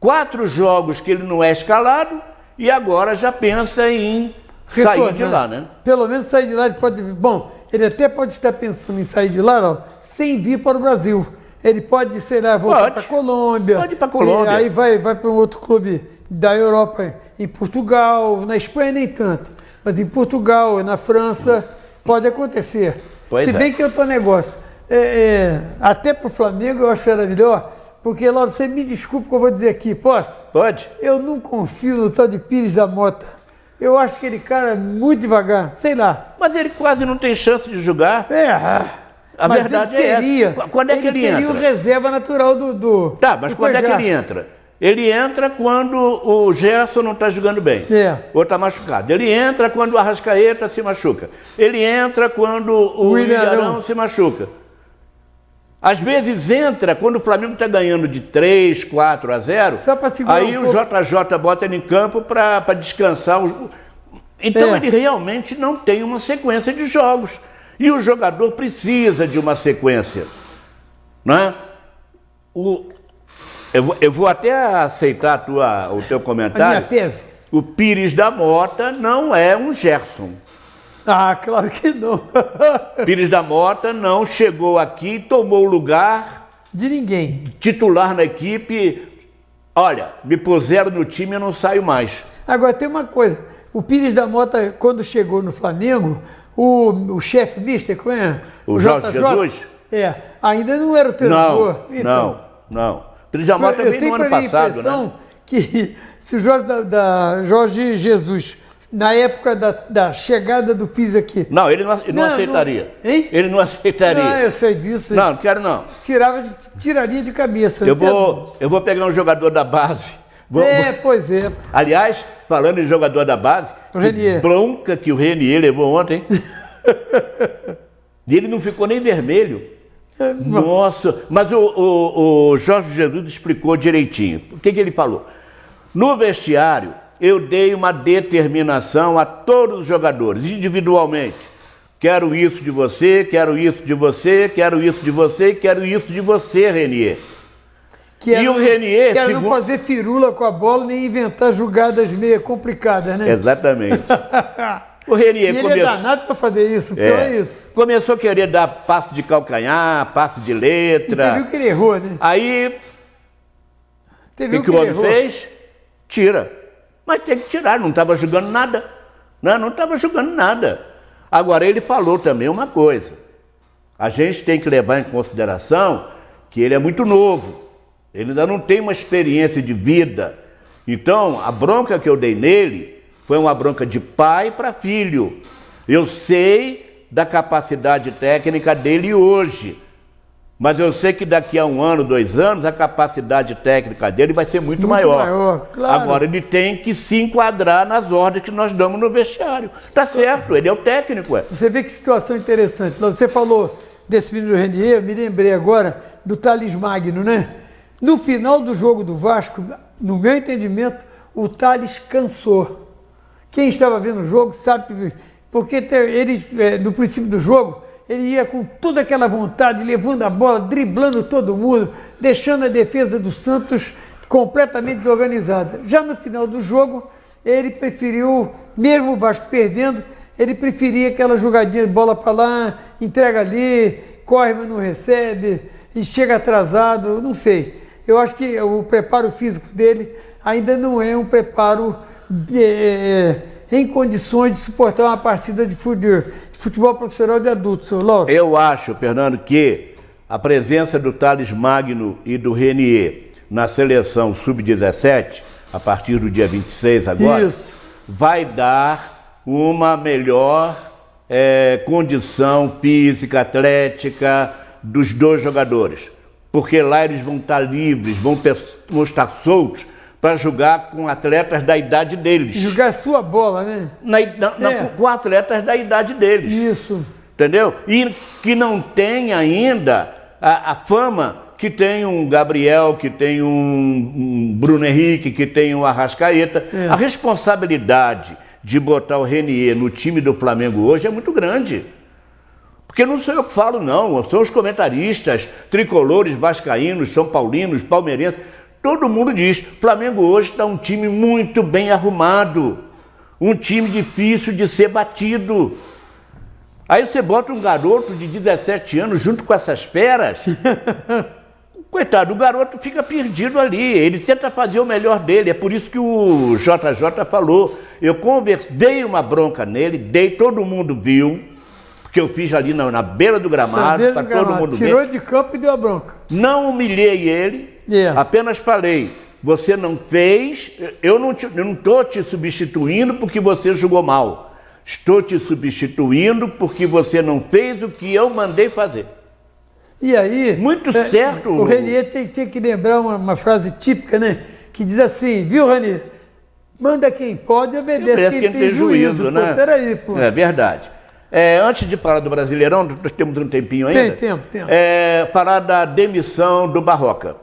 4 jogos que ele não é escalado e agora já pensa em sair de lá, né? Pelo menos sair de lá, ele pode... Bom, ele até pode estar pensando em sair de lá, ó, sem vir para o Brasil. Ele pode, sei lá, voltar para a Colômbia. Pode ir para a Colômbia. Aí vai para um outro clube da Europa, em Portugal, na Espanha nem tanto. Mas em Portugal, na França, pode acontecer. Se bem que é outro negócio. Até para o Flamengo eu acho que era melhor, porque, Lauro, você me desculpa que eu vou dizer aqui, posso? Pode. Eu não confio no tal de Pires da Mota. Eu acho aquele cara muito devagar, sei lá. Mas ele quase não tem chance de jogar. A mas verdade ele seria, é essa. Quando é que ele entra? Ele seria o reserva natural do Tá, mas quando é que ele entra? Ele entra quando o Gerson não está jogando bem, ou está machucado. Ele entra quando o Arrascaeta se machuca. Ele entra quando o Ilharão se machuca. Às vezes entra quando o Flamengo está ganhando de 3, 4 a 0. Só para segurar aí o JJ bota ele em campo para descansar. Então ele realmente não tem uma sequência de jogos. E o jogador precisa de uma sequência. Né? Eu vou até aceitar o teu comentário. A minha tese. O Pires da Mota não é um Gerson. Ah, claro que não. Pires da Mota não chegou aqui e tomou o lugar de ninguém. Titular na equipe. Olha, me puseram no time e eu não saio mais. Agora tem uma coisa. O Pires da Mota, quando chegou no Flamengo, o chefe mister, como é? O Jorge Jesus? Ainda não era o treinador. Não. Pires da Mota também no ano passado, né? Eu tenho a impressão que se o Jorge Jesus, na época da chegada do Pires aqui... Não, ele não aceitaria. Hein? Ele não aceitaria. Não, eu sei disso. Não quero não. Tiraria de cabeça. Eu vou pegar um jogador da base. Pois é. Aliás, falando em jogador da base, que bronca que o Renier levou ontem. E ele não ficou nem vermelho. Nossa, mas o Jorge Jesus explicou direitinho. O que ele falou? No vestiário, eu dei uma determinação a todos os jogadores, individualmente. Quero isso de você, quero isso de você, quero isso de você, quero isso de você, Renier. O Renier... Quero não fazer firula com a bola, nem inventar jogadas meio complicadas, né? Exatamente. O Renier ele é danado para fazer isso, pior é isso. Começou a querer dar passe de calcanhar, passe de letra. E viu que ele errou, né? Aí, o que o homem fez? Tira. Mas tem que tirar, não estava jogando nada. Não estava jogando nada. Agora, ele falou também uma coisa. A gente tem que levar em consideração que ele é muito novo. Ele ainda não tem uma experiência de vida. Então, a bronca que eu dei nele foi uma bronca de pai para filho. Eu sei da capacidade técnica dele hoje. Mas eu sei que daqui a 1 ano, 2 anos, a capacidade técnica dele vai ser muito maior. Claro. Agora, ele tem que se enquadrar nas ordens que nós damos no vestiário. Tá certo, ele é o técnico. Você vê que situação interessante. Você falou desse menino Renier, eu me lembrei agora do Thales Magno, né? No final do jogo do Vasco, no meu entendimento, o Thales cansou. Quem estava vendo o jogo sabe, porque ele, no princípio do jogo, ele ia com toda aquela vontade, levando a bola, driblando todo mundo, deixando a defesa do Santos completamente desorganizada. Já no final do jogo, ele preferiu, mesmo o Vasco perdendo, ele preferia aquela jogadinha de bola para lá, entrega ali, corre, mas não recebe, e chega atrasado, não sei. Eu acho que o preparo físico dele ainda não é um preparo em condições de suportar uma partida de futebol profissional de adultos, seu Lauro. Eu acho, Fernando, que a presença do Thales Magno e do Renier na seleção sub-17, a partir do dia 26 agora, vai dar uma melhor condição física, atlética dos dois jogadores. Porque lá eles vão estar livres, vão estar soltos para jogar com atletas da idade deles. Jogar a sua bola, né? Com atletas da idade deles. Isso. Entendeu? E que não tem ainda a fama que tem um Gabriel, que tem um Bruno Henrique, que tem um Arrascaeta. A responsabilidade de botar o Renier no time do Flamengo hoje é muito grande. Porque não sou eu que falo, não. São os comentaristas, tricolores, vascaínos, são paulinos, palmeirenses. Todo mundo diz, Flamengo hoje está um time muito bem arrumado. Um time difícil de ser batido. Aí você bota um garoto de 17 anos junto com essas feras. Coitado, o garoto fica perdido ali. Ele tenta fazer o melhor dele. É por isso que o JJ falou. Eu dei uma bronca nele, todo mundo viu. Porque eu fiz ali na beira do gramado, para todo mundo ver. Tirou de campo e deu a bronca. Não humilhei ele, apenas falei, você não fez, eu não estou te substituindo porque você jogou mal. Estou te substituindo porque você não fez o que eu mandei fazer. E aí... Muito certo. O Renier tinha que lembrar uma frase típica, né? Que diz assim, viu, Renier? Manda quem pode, obedece quem tem juízo. Né? Pô, peraí, pô. É verdade. Antes de falar do Brasileirão, nós temos um tempinho ainda. Tem tempo. Falar da demissão do Barroca.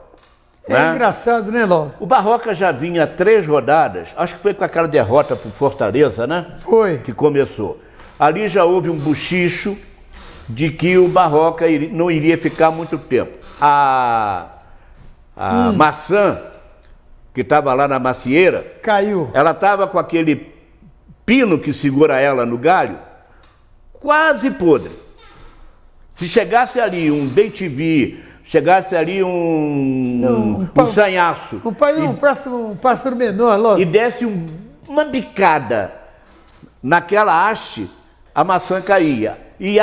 É engraçado, né, Lauro? O Barroca já vinha 3 rodadas, acho que foi com aquela derrota para o Fortaleza, né? Foi. Que começou. Ali já houve um bochicho de que o Barroca não iria ficar muito tempo. A maçã, que estava lá na macieira... Caiu. Ela estava com aquele pino que segura ela no galho, quase podre. Se chegasse ali um bem-te-vi, chegasse ali um sanhaço... Um pássaro menor, logo. E desse uma bicada naquela haste, a maçã caía. E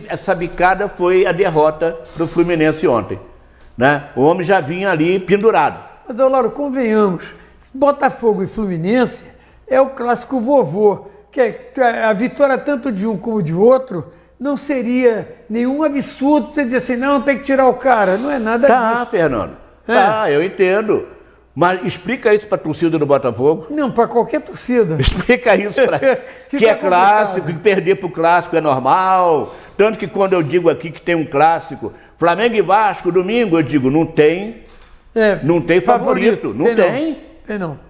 essa bicada foi a derrota do Fluminense ontem. Né? O homem já vinha ali pendurado. Mas, Lauro, convenhamos, Botafogo e Fluminense é o clássico vovô, que a vitória tanto de um como de outro não seria nenhum absurdo você dizer assim, não, tem que tirar o cara. Não é nada disso. Tá, Fernando. Tá, eu entendo. Mas explica isso para a torcida do Botafogo. Não, para qualquer torcida. Explica isso para que é clássico, que perder para o clássico é normal. Tanto que quando eu digo aqui que tem um clássico, Flamengo e Vasco, domingo, eu digo, não tem. Não tem favorito. Não tem. Tem não.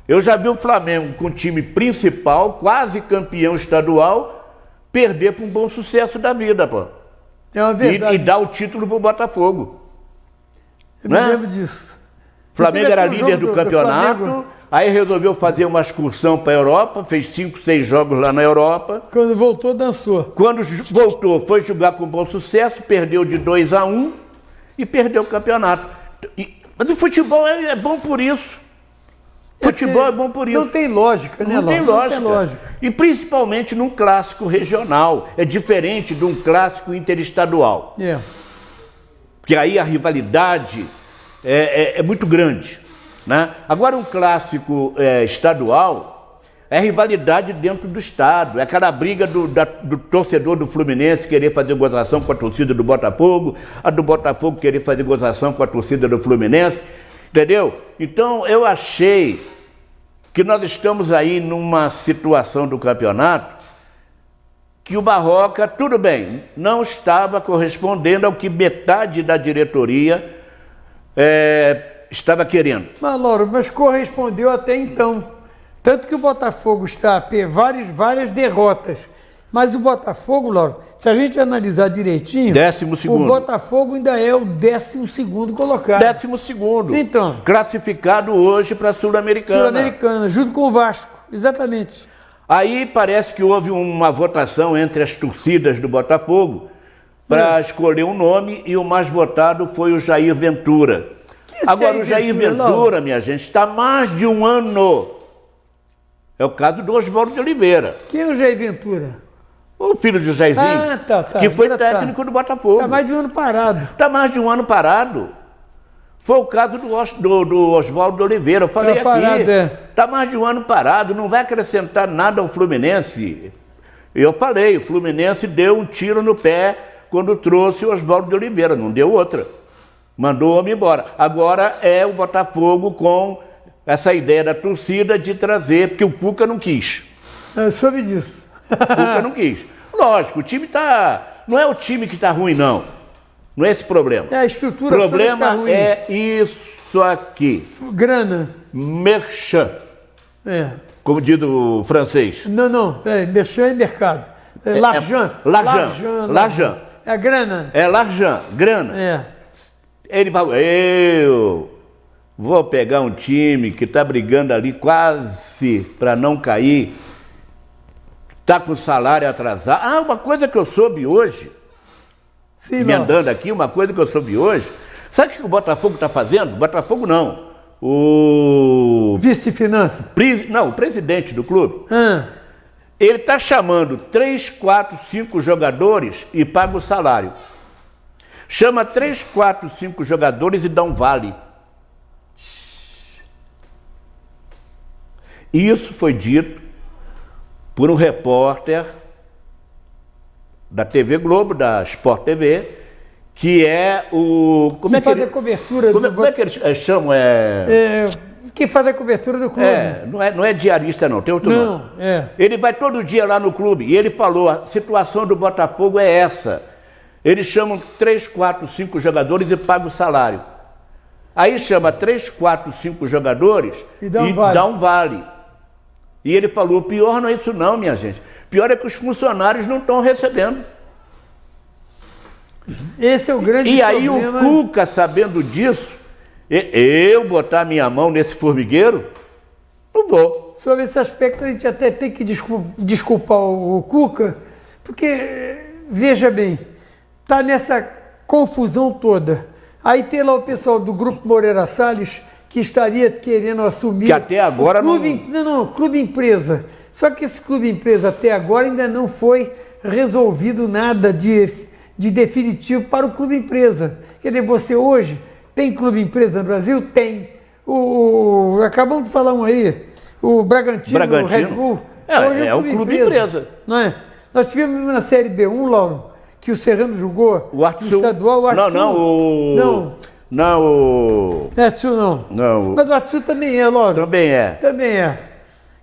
Eu já vi o Flamengo com o time principal, quase campeão estadual, perder para um Bom Sucesso da vida, pô. É uma verdade. E dar o título para o Botafogo. Eu me lembro disso. O Flamengo era líder do campeonato, aí resolveu fazer uma excursão para a Europa, fez 5, 6 jogos lá na Europa. Quando voltou, dançou. Quando voltou, foi jogar com Bom Sucesso, perdeu de 2-1 e perdeu o campeonato. Mas o futebol é bom por isso. Futebol é bom por isso. Não tem lógica, né, Não tem lógica. E principalmente num clássico regional. É diferente de um clássico interestadual. Porque aí a rivalidade é muito grande. Né? Agora um clássico estadual é rivalidade dentro do estado. É aquela briga do torcedor do Fluminense querer fazer gozação com a torcida do Botafogo, a do Botafogo querer fazer gozação com a torcida do Fluminense. Entendeu? Então eu achei que nós estamos aí numa situação do campeonato que o Barroca, tudo bem, não estava correspondendo ao que metade da diretoria estava querendo. Mas correspondeu até então. Tanto que o Botafogo está a várias derrotas. Mas o Botafogo, Lauro, se a gente analisar direitinho, 12º. O Botafogo ainda é o 12º colocado. 12º. Então. Classificado hoje para a Sul-Americana. Sul-Americana, junto com o Vasco, exatamente. Aí parece que houve uma votação entre as torcidas do Botafogo para escolher um nome e o mais votado foi o Jair Ventura. Agora, o Jair Ventura, minha gente, está há mais de um ano. É o caso do Oswaldo de Oliveira. Quem é o Jair Ventura? O filho de Jairzinho, que foi técnico do Botafogo. Está mais de um ano parado. Está mais de um ano parado. Foi o caso do Oswaldo de Oliveira. Eu falei aqui, está mais de um ano parado, não vai acrescentar nada ao Fluminense. Eu falei, o Fluminense deu um tiro no pé quando trouxe o Oswaldo de Oliveira, não deu outra. Mandou o homem embora. Agora é o Botafogo com essa ideia da torcida de trazer, porque o Cuca não quis. Eu soube disso. O Cuca não quis. Lógico, o time tá... Não é o time que está ruim, não. Não é esse problema. É a estrutura. O problema tá ruim. é isso aqui. Grana. Merchan. Como diz o francês. Não. Merchan é mercado. Larjan. É a grana? É Larjan, grana. É. Ele falou, eu vou pegar um time que está brigando ali quase para não cair, está com o salário atrasado. Ah, uma coisa que eu soube hoje, Sim, emendando aqui, uma coisa que eu soube hoje, sabe o que o Botafogo está fazendo? Botafogo não, o... Vice-finança? Não, o presidente do clube. Ah. Ele está chamando 3, 4, 5 jogadores e paga o salário. Chama 3, 4, 5 jogadores e dá um vale. Isso foi dito por um repórter da TV Globo, da Sport TV, que é o... Como é que faz a cobertura do... Como é que eles chamam? Que faz a cobertura do clube. Não é diarista não, tem outro nome. Ele vai todo dia lá no clube e ele falou, a situação do Botafogo é essa. Eles chamam 3, 4, 5 jogadores e pagam o salário. Aí chama 3, 4, 5 jogadores e dá um vale. E ele falou, o pior não é isso não, minha gente. O pior é que os funcionários não estão recebendo. Esse é o grande problema. E aí o Cuca, sabendo disso, eu botar minha mão nesse formigueiro, não vou. Sobre esse aspecto, a gente até tem que desculpar o Cuca, porque, veja bem, está nessa confusão toda. Aí tem lá o pessoal do Grupo Moreira Salles, que estaria querendo assumir... Que até agora Clube Empresa. Só que esse Clube Empresa até agora ainda não foi resolvido nada de definitivo para o Clube Empresa. Quer dizer, você hoje... Tem clube empresa no Brasil? Tem. Acabamos de falar um aí, o Bragantino. O Red Bull. É o clube empresa. Não é? Nós tivemos na Série B1, Lauro, que o Serrano jogou o Arthur. No estadual. O Arthur. Não, Não. Mas o Arthur também é, Lauro. Também é. Também é.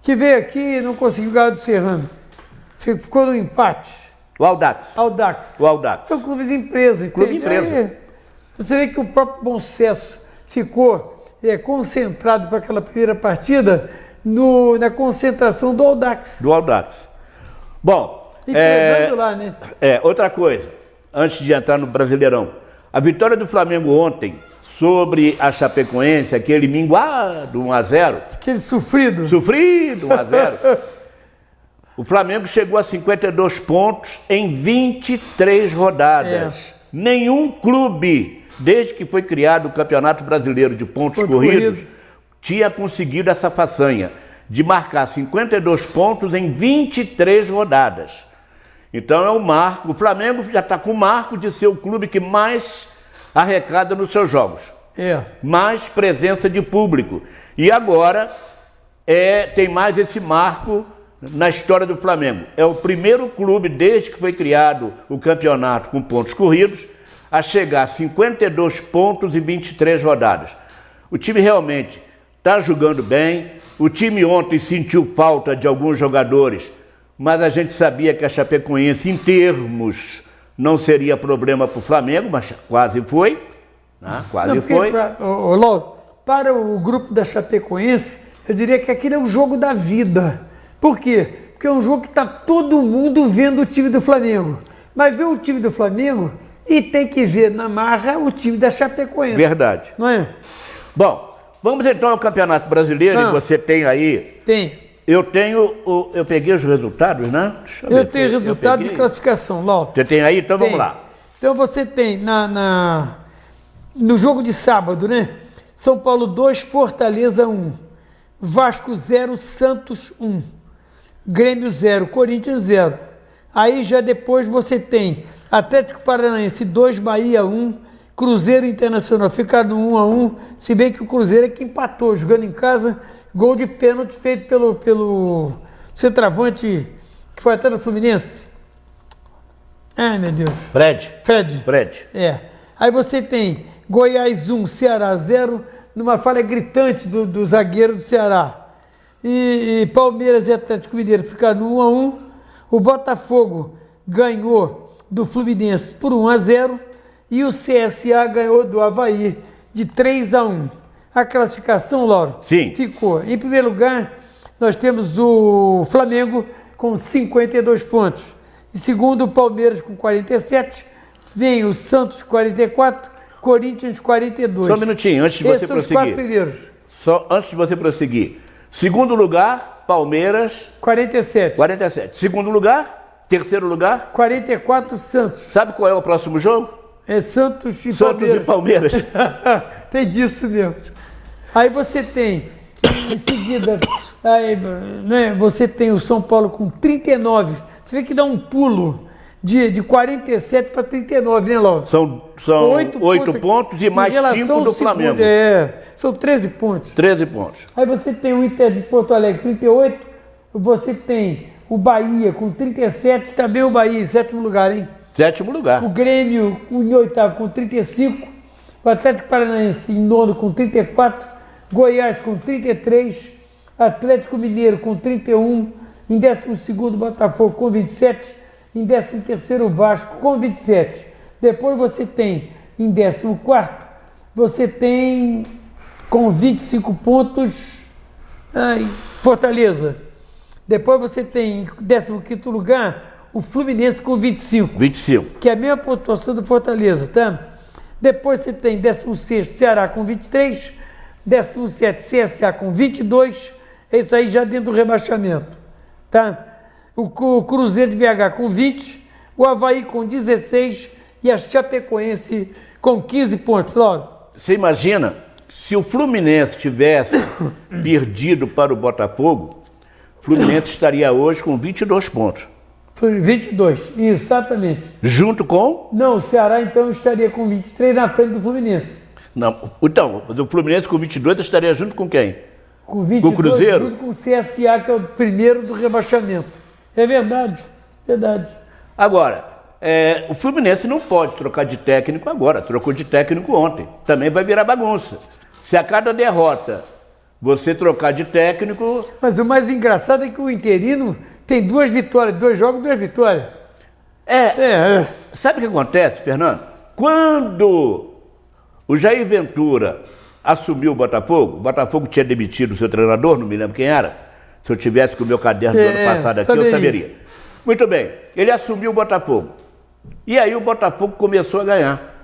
Que veio aqui e não conseguiu ganhar do Serrano. Ficou no empate. O Audax. O Audax. São clubes empresa. Clube empresa. Você vê que o próprio Bom Sucesso ficou concentrado para aquela primeira partida na concentração do Audax. Bom, e treinando lá, né? Outra coisa, antes de entrar no Brasileirão, a vitória do Flamengo ontem sobre a Chapecoense, aquele minguado 1-0. Aquele sofrido. Sofrido 1-0. O Flamengo chegou a 52 pontos em 23 rodadas. Nenhum clube, desde que foi criado o Campeonato Brasileiro de Pontos Corridos, tinha conseguido essa façanha de marcar 52 pontos em 23 rodadas. Então é um marco. O Flamengo já está com o marco de ser o clube que mais arrecada nos seus jogos. Mais presença de público. E agora tem mais esse marco na história do Flamengo. É o primeiro clube, desde que foi criado o campeonato com pontos corridos, a chegar a 52 pontos em 23 rodadas. O time realmente está jogando bem. O time ontem sentiu falta de alguns jogadores, mas a gente sabia que a Chapecoense, em termos, não seria problema para o Flamengo, mas quase foi. Né? Para o grupo da Chapecoense, eu diria que aquele é um jogo da vida. Por quê? Porque é um jogo que está todo mundo vendo o time do Flamengo. Mas vê o time do Flamengo e tem que ver na marra o time da Chapecoense. Verdade. Não é? Bom, vamos então ao Campeonato Brasileiro. E você tem aí... Tem. Eu peguei os resultados, né? Eu tenho resultados de classificação, Lauro. Você tem aí? Então vamos lá. Então você tem no jogo de sábado, né? São Paulo 2, Fortaleza 1. Vasco 0, Santos 1. Grêmio 0, Corinthians 0. Aí já depois você tem Atlético Paranaense 2, Bahia 1, Cruzeiro Internacional fica no 1-1, se bem que o Cruzeiro é que empatou, jogando em casa, gol de pênalti feito pelo centroavante que foi até do Fluminense. Ai, meu Deus. Fred. Aí você tem Goiás 1, Ceará 0, numa falha gritante do zagueiro do Ceará. E Palmeiras e Atlético Mineiro ficaram no 1-1. O Botafogo ganhou do Fluminense por 1-0 e o CSA ganhou do Avaí de 3-1. A classificação, Lauro, ficou. Em primeiro lugar, nós temos o Flamengo com 52 pontos. Em segundo, o Palmeiras com 47. Vem o Santos 44, Corinthians 42. Só um minutinho, antes de você Esses são os prosseguir. 4 primeiros. Só antes de você prosseguir. Segundo lugar, Palmeiras, 47. 47. Segundo lugar, terceiro lugar. 44, Santos. Sabe qual é o próximo jogo? É Santos e Santos e Palmeiras. Palmeiras. Tem disso mesmo. Aí você tem, em seguida, aí, né, você tem o São Paulo com 39. Você vê que dá um pulo de 47 para 39, né, Lauro? São 8 pontos e mais 5 do Flamengo. São 13 pontos. 13 pontos. Aí você tem o Inter de Porto Alegre, 38. Você tem o Bahia com 37. Também o Bahia em sétimo lugar, hein? Sétimo lugar. O Grêmio em oitavo com 35. O Atlético Paranaense em nono com 34. Goiás com 33. Atlético Mineiro com 31. Em 12º, Botafogo com 27. Em 13º, o Vasco com 27. Depois você tem, em 14º, você tem com 25 pontos, Fortaleza. Depois você tem, em 15º lugar, o Fluminense com 25. 25. Que é a mesma pontuação do Fortaleza, tá? Depois você tem 16º, Ceará com 23. 17º, CSA com 22. É isso aí já dentro do rebaixamento, tá? O Cruzeiro de BH com 20, o Avaí com 16 e a Chapecoense com 15 pontos. Lauro. Você imagina, se o Fluminense tivesse perdido para o Botafogo, o Fluminense estaria hoje com 22 pontos. 22, exatamente. Junto com? Não, o Ceará então estaria com 23 na frente do Fluminense. Não, então, o Fluminense com 22 estaria junto com quem? Com 22, com o Cruzeiro? Junto com o CSA, que é o primeiro do rebaixamento. É verdade, verdade. Agora, o Fluminense não pode trocar de técnico agora, trocou de técnico ontem. Também vai virar bagunça. Se a cada derrota você trocar de técnico... Mas o mais engraçado é que o interino tem 2 vitórias, 2 jogos, 2 vitórias. Sabe o que acontece, Fernando? Quando o Jair Ventura assumiu o Botafogo tinha demitido o seu treinador, não me lembro quem era. Se eu tivesse com o meu caderno do ano passado aqui, eu saberia. Muito bem, ele assumiu o Botafogo. E aí o Botafogo começou a ganhar.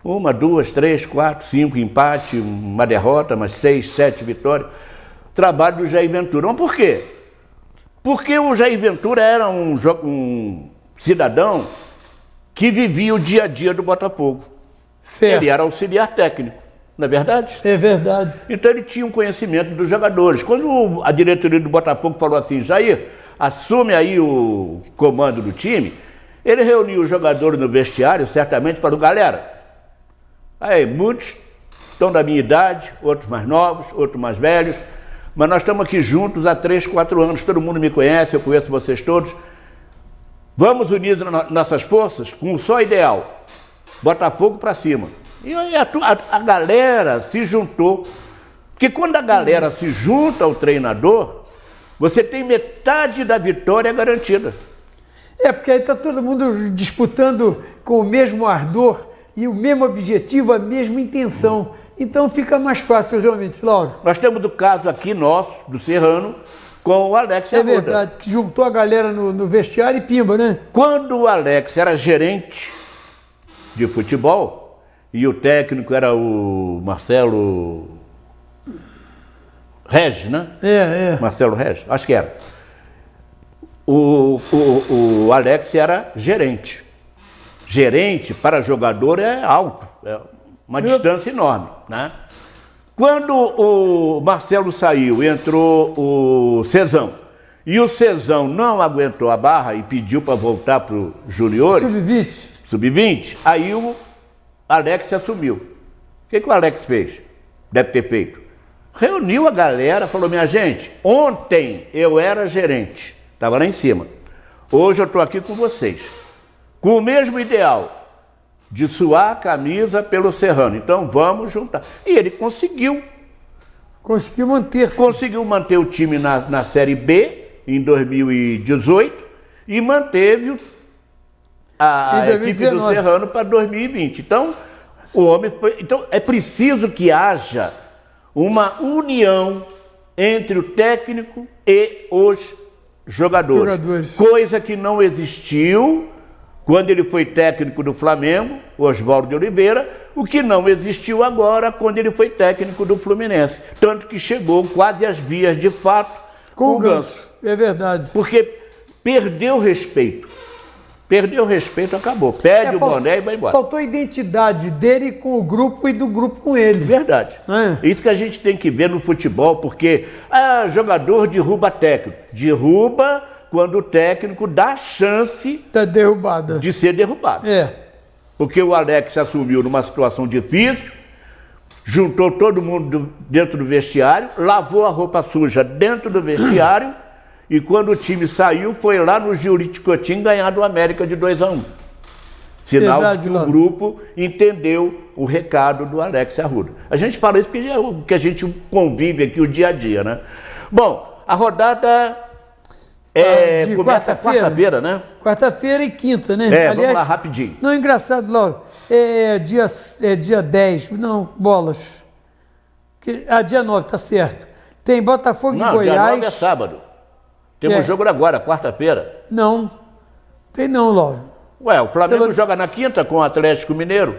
1, 2, 3, 4, 5 empate, uma derrota, umas 6, 7 vitórias. Trabalho do Jair Ventura. Mas por quê? Porque o Jair Ventura era um cidadão que vivia o dia a dia do Botafogo. Certo. Ele era auxiliar técnico, não é verdade? É verdade. Então ele tinha um conhecimento dos jogadores. Quando a diretoria do Botafogo falou assim, Jair, assume aí o comando do time, ele reuniu os jogadores no vestiário, certamente falou, galera, aí muitos estão da minha idade, outros mais novos, outros mais velhos, mas nós estamos aqui juntos há 3, 4 anos, todo mundo me conhece, eu conheço vocês todos. Vamos unir nossas forças com um só ideal, Botafogo para cima. E aí a galera se juntou, porque quando a galera se junta ao treinador, você tem metade da vitória garantida. Porque aí está todo mundo disputando com o mesmo ardor e o mesmo objetivo, a mesma intenção. Então fica mais fácil realmente, Lauro. Nós temos o caso aqui nosso, do Serrano, com o Alex Arruda. É verdade, que juntou a galera no vestiário e pimba, né? Quando o Alex era gerente de futebol e o técnico era o Marcelo Regis, né? Marcelo Regis, acho que era. O Alex era gerente. Gerente para jogador é alto, é uma distância enorme, né? Quando o Marcelo saiu, entrou o Cezão. E o Cezão não aguentou a barra e pediu para voltar para o Juniores. Sub-20. Sub-20, aí o Alex assumiu. O que o Alex fez? Deve ter feito. Reuniu a galera, falou, minha gente, ontem eu era gerente, estava lá em cima. Hoje eu estou aqui com vocês, com o mesmo ideal de suar a camisa pelo Serrano. Então vamos juntar. E ele conseguiu. Conseguiu manter-se. Conseguiu manter o time na Série B em 2018 e manteve a equipe do Serrano para 2020. Então, o homem foi. Então, é preciso que haja uma união entre o técnico e os jogadores. Coisa que não existiu quando ele foi técnico do Flamengo, Oswaldo de Oliveira, o que não existiu agora quando ele foi técnico do Fluminense. Tanto que chegou quase às vias de fato com o Ganso. É verdade. Porque perdeu o respeito. Perdeu o respeito, acabou. Perde o boné e vai embora. Faltou a identidade dele com o grupo e do grupo com ele. Verdade. Isso que a gente tem que ver no futebol, porque jogador derruba técnico. Derruba quando o técnico dá chance de ser derrubado. Porque o Alex assumiu numa situação difícil, juntou todo mundo dentro do vestiário, lavou a roupa suja dentro do vestiário, e quando o time saiu, foi lá no Juriticotim ganhar do América de 2-1. Sinal que o grupo entendeu o recado do Alex Arruda. A gente fala isso porque a gente convive aqui o dia a dia, né? Bom, a rodada começa quarta-feira, né? Quarta-feira e quinta, né? Aliás, vamos lá rapidinho. Não, engraçado, Lauro. Dia 10, não, bolas. Dia 9, tá certo. Tem Botafogo e Goiás. Dia 9 é sábado. Temos jogo agora, quarta-feira. Não, tem não, Lauro. Ué, o Flamengo joga na quinta com o Atlético Mineiro.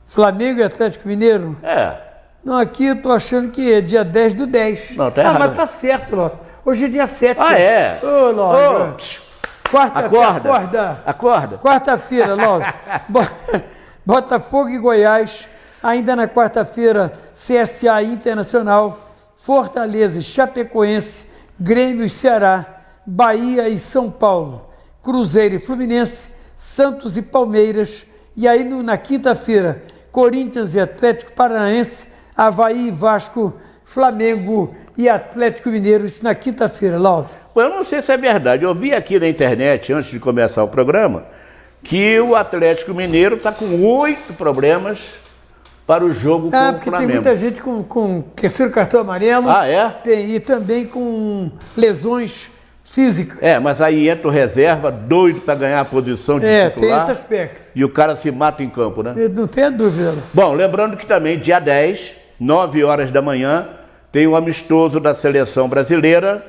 Flamengo e Atlético Mineiro? Não, aqui eu tô achando que é dia 10 do 10. Não, tá errado. Mas tá certo, Lauro. Hoje é dia 7. Ô, Lauro. Quarta-feira, acorda. Quarta-feira, Lauro. Botafogo e Goiás. Ainda na quarta-feira, CSA Internacional, Fortaleza e Chapecoense, Grêmio e Ceará, Bahia e São Paulo, Cruzeiro e Fluminense, Santos e Palmeiras, e aí na quinta-feira, Corinthians e Atlético Paranaense, Avaí e Vasco, Flamengo e Atlético Mineiro, isso na quinta-feira, Lauro. Eu não sei se é verdade, eu vi aqui na internet, antes de começar o programa, que o Atlético Mineiro está com 8 problemas para o jogo com o Flamengo. Porque tem muita gente com terceiro cartão amarelo. Tem, e também com lesões físicas. Mas aí entra o reserva, doido para ganhar a posição de titular. Tem esse aspecto. E o cara se mata em campo, né? Não tenha dúvida. Bom, lembrando que também dia 10, 9 horas da manhã, tem um amistoso da seleção brasileira.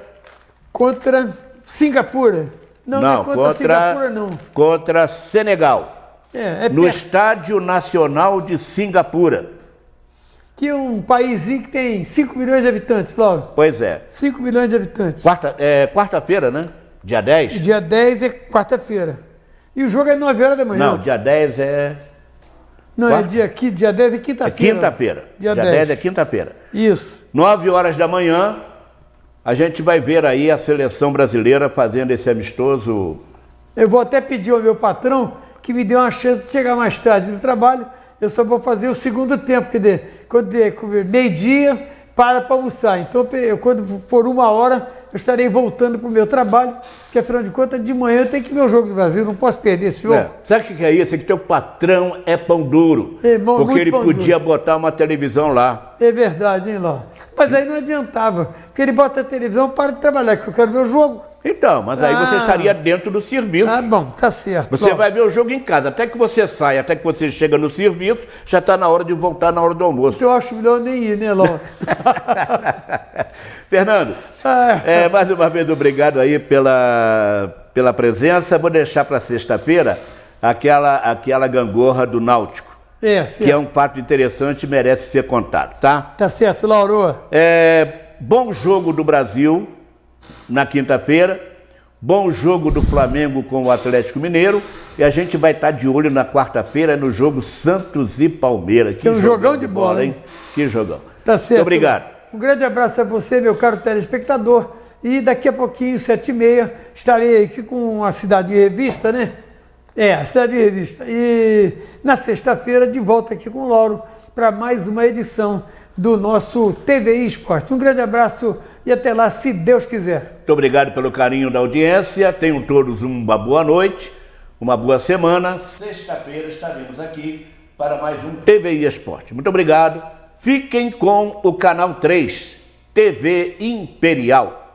Contra Singapura. Não é contra Singapura, não. Contra Senegal. No perto. Estádio Nacional de Singapura. Que é um paísinho que tem 5 milhões de habitantes, Lauro. Pois é. 5 milhões de habitantes. Quarta-feira, né? Dia 10? Dia 10 é quarta-feira. E o jogo é 9 horas da manhã. Não, dia 10 é... Não, dia 10 é quinta-feira. É quinta-feira. Dia 10 é quinta-feira. Isso. 9 horas da manhã, a gente vai ver aí a seleção brasileira fazendo esse amistoso. Eu vou até pedir ao meu patrão que me dê uma chance de chegar mais tarde no trabalho. Eu só vou fazer o segundo tempo, quer dizer, quando meio-dia, para almoçar. Então, quando for 1 hora, eu estarei voltando para o meu trabalho, porque afinal de contas, de manhã eu tenho que ver o jogo do Brasil, não posso perder esse jogo. Sabe o que é isso? É que teu patrão é pão duro, porque ele podia botar uma televisão lá. É verdade, hein, Ló? Mas aí não adiantava, porque ele bota a televisão para de trabalhar, que eu quero ver o jogo. Então, mas aí você estaria dentro do serviço. Bom, tá certo. Você vai ver o jogo em casa, até que você sai, até que você chega no serviço, já está na hora de voltar na hora do almoço. Então eu acho melhor nem ir, né, Ló? Fernando, mais uma vez obrigado aí pela presença. Vou deixar para sexta-feira aquela gangorra do Náutico. Certo. Que é um fato interessante e merece ser contado, tá? Tá certo, Lauro. Bom jogo do Brasil na quinta-feira, bom jogo do Flamengo com o Atlético Mineiro, e a gente vai estar de olho na quarta-feira no jogo Santos e Palmeiras. Que é um jogão de bola, hein? Que jogão. Tá certo. Muito obrigado. Um grande abraço a você, meu caro telespectador, e daqui a pouquinho, 7h30, estarei aqui com a Cidade Revista, né? A Cidade Revista. E na sexta-feira, de volta aqui com o Lauro, para mais uma edição do nosso TVI Esporte. Um grande abraço e até lá, se Deus quiser. Muito obrigado pelo carinho da audiência. Tenham todos uma boa noite, uma boa semana. Sexta-feira estaremos aqui para mais um TVI Esporte. Muito obrigado. Fiquem com o Canal 3, TV Imperial.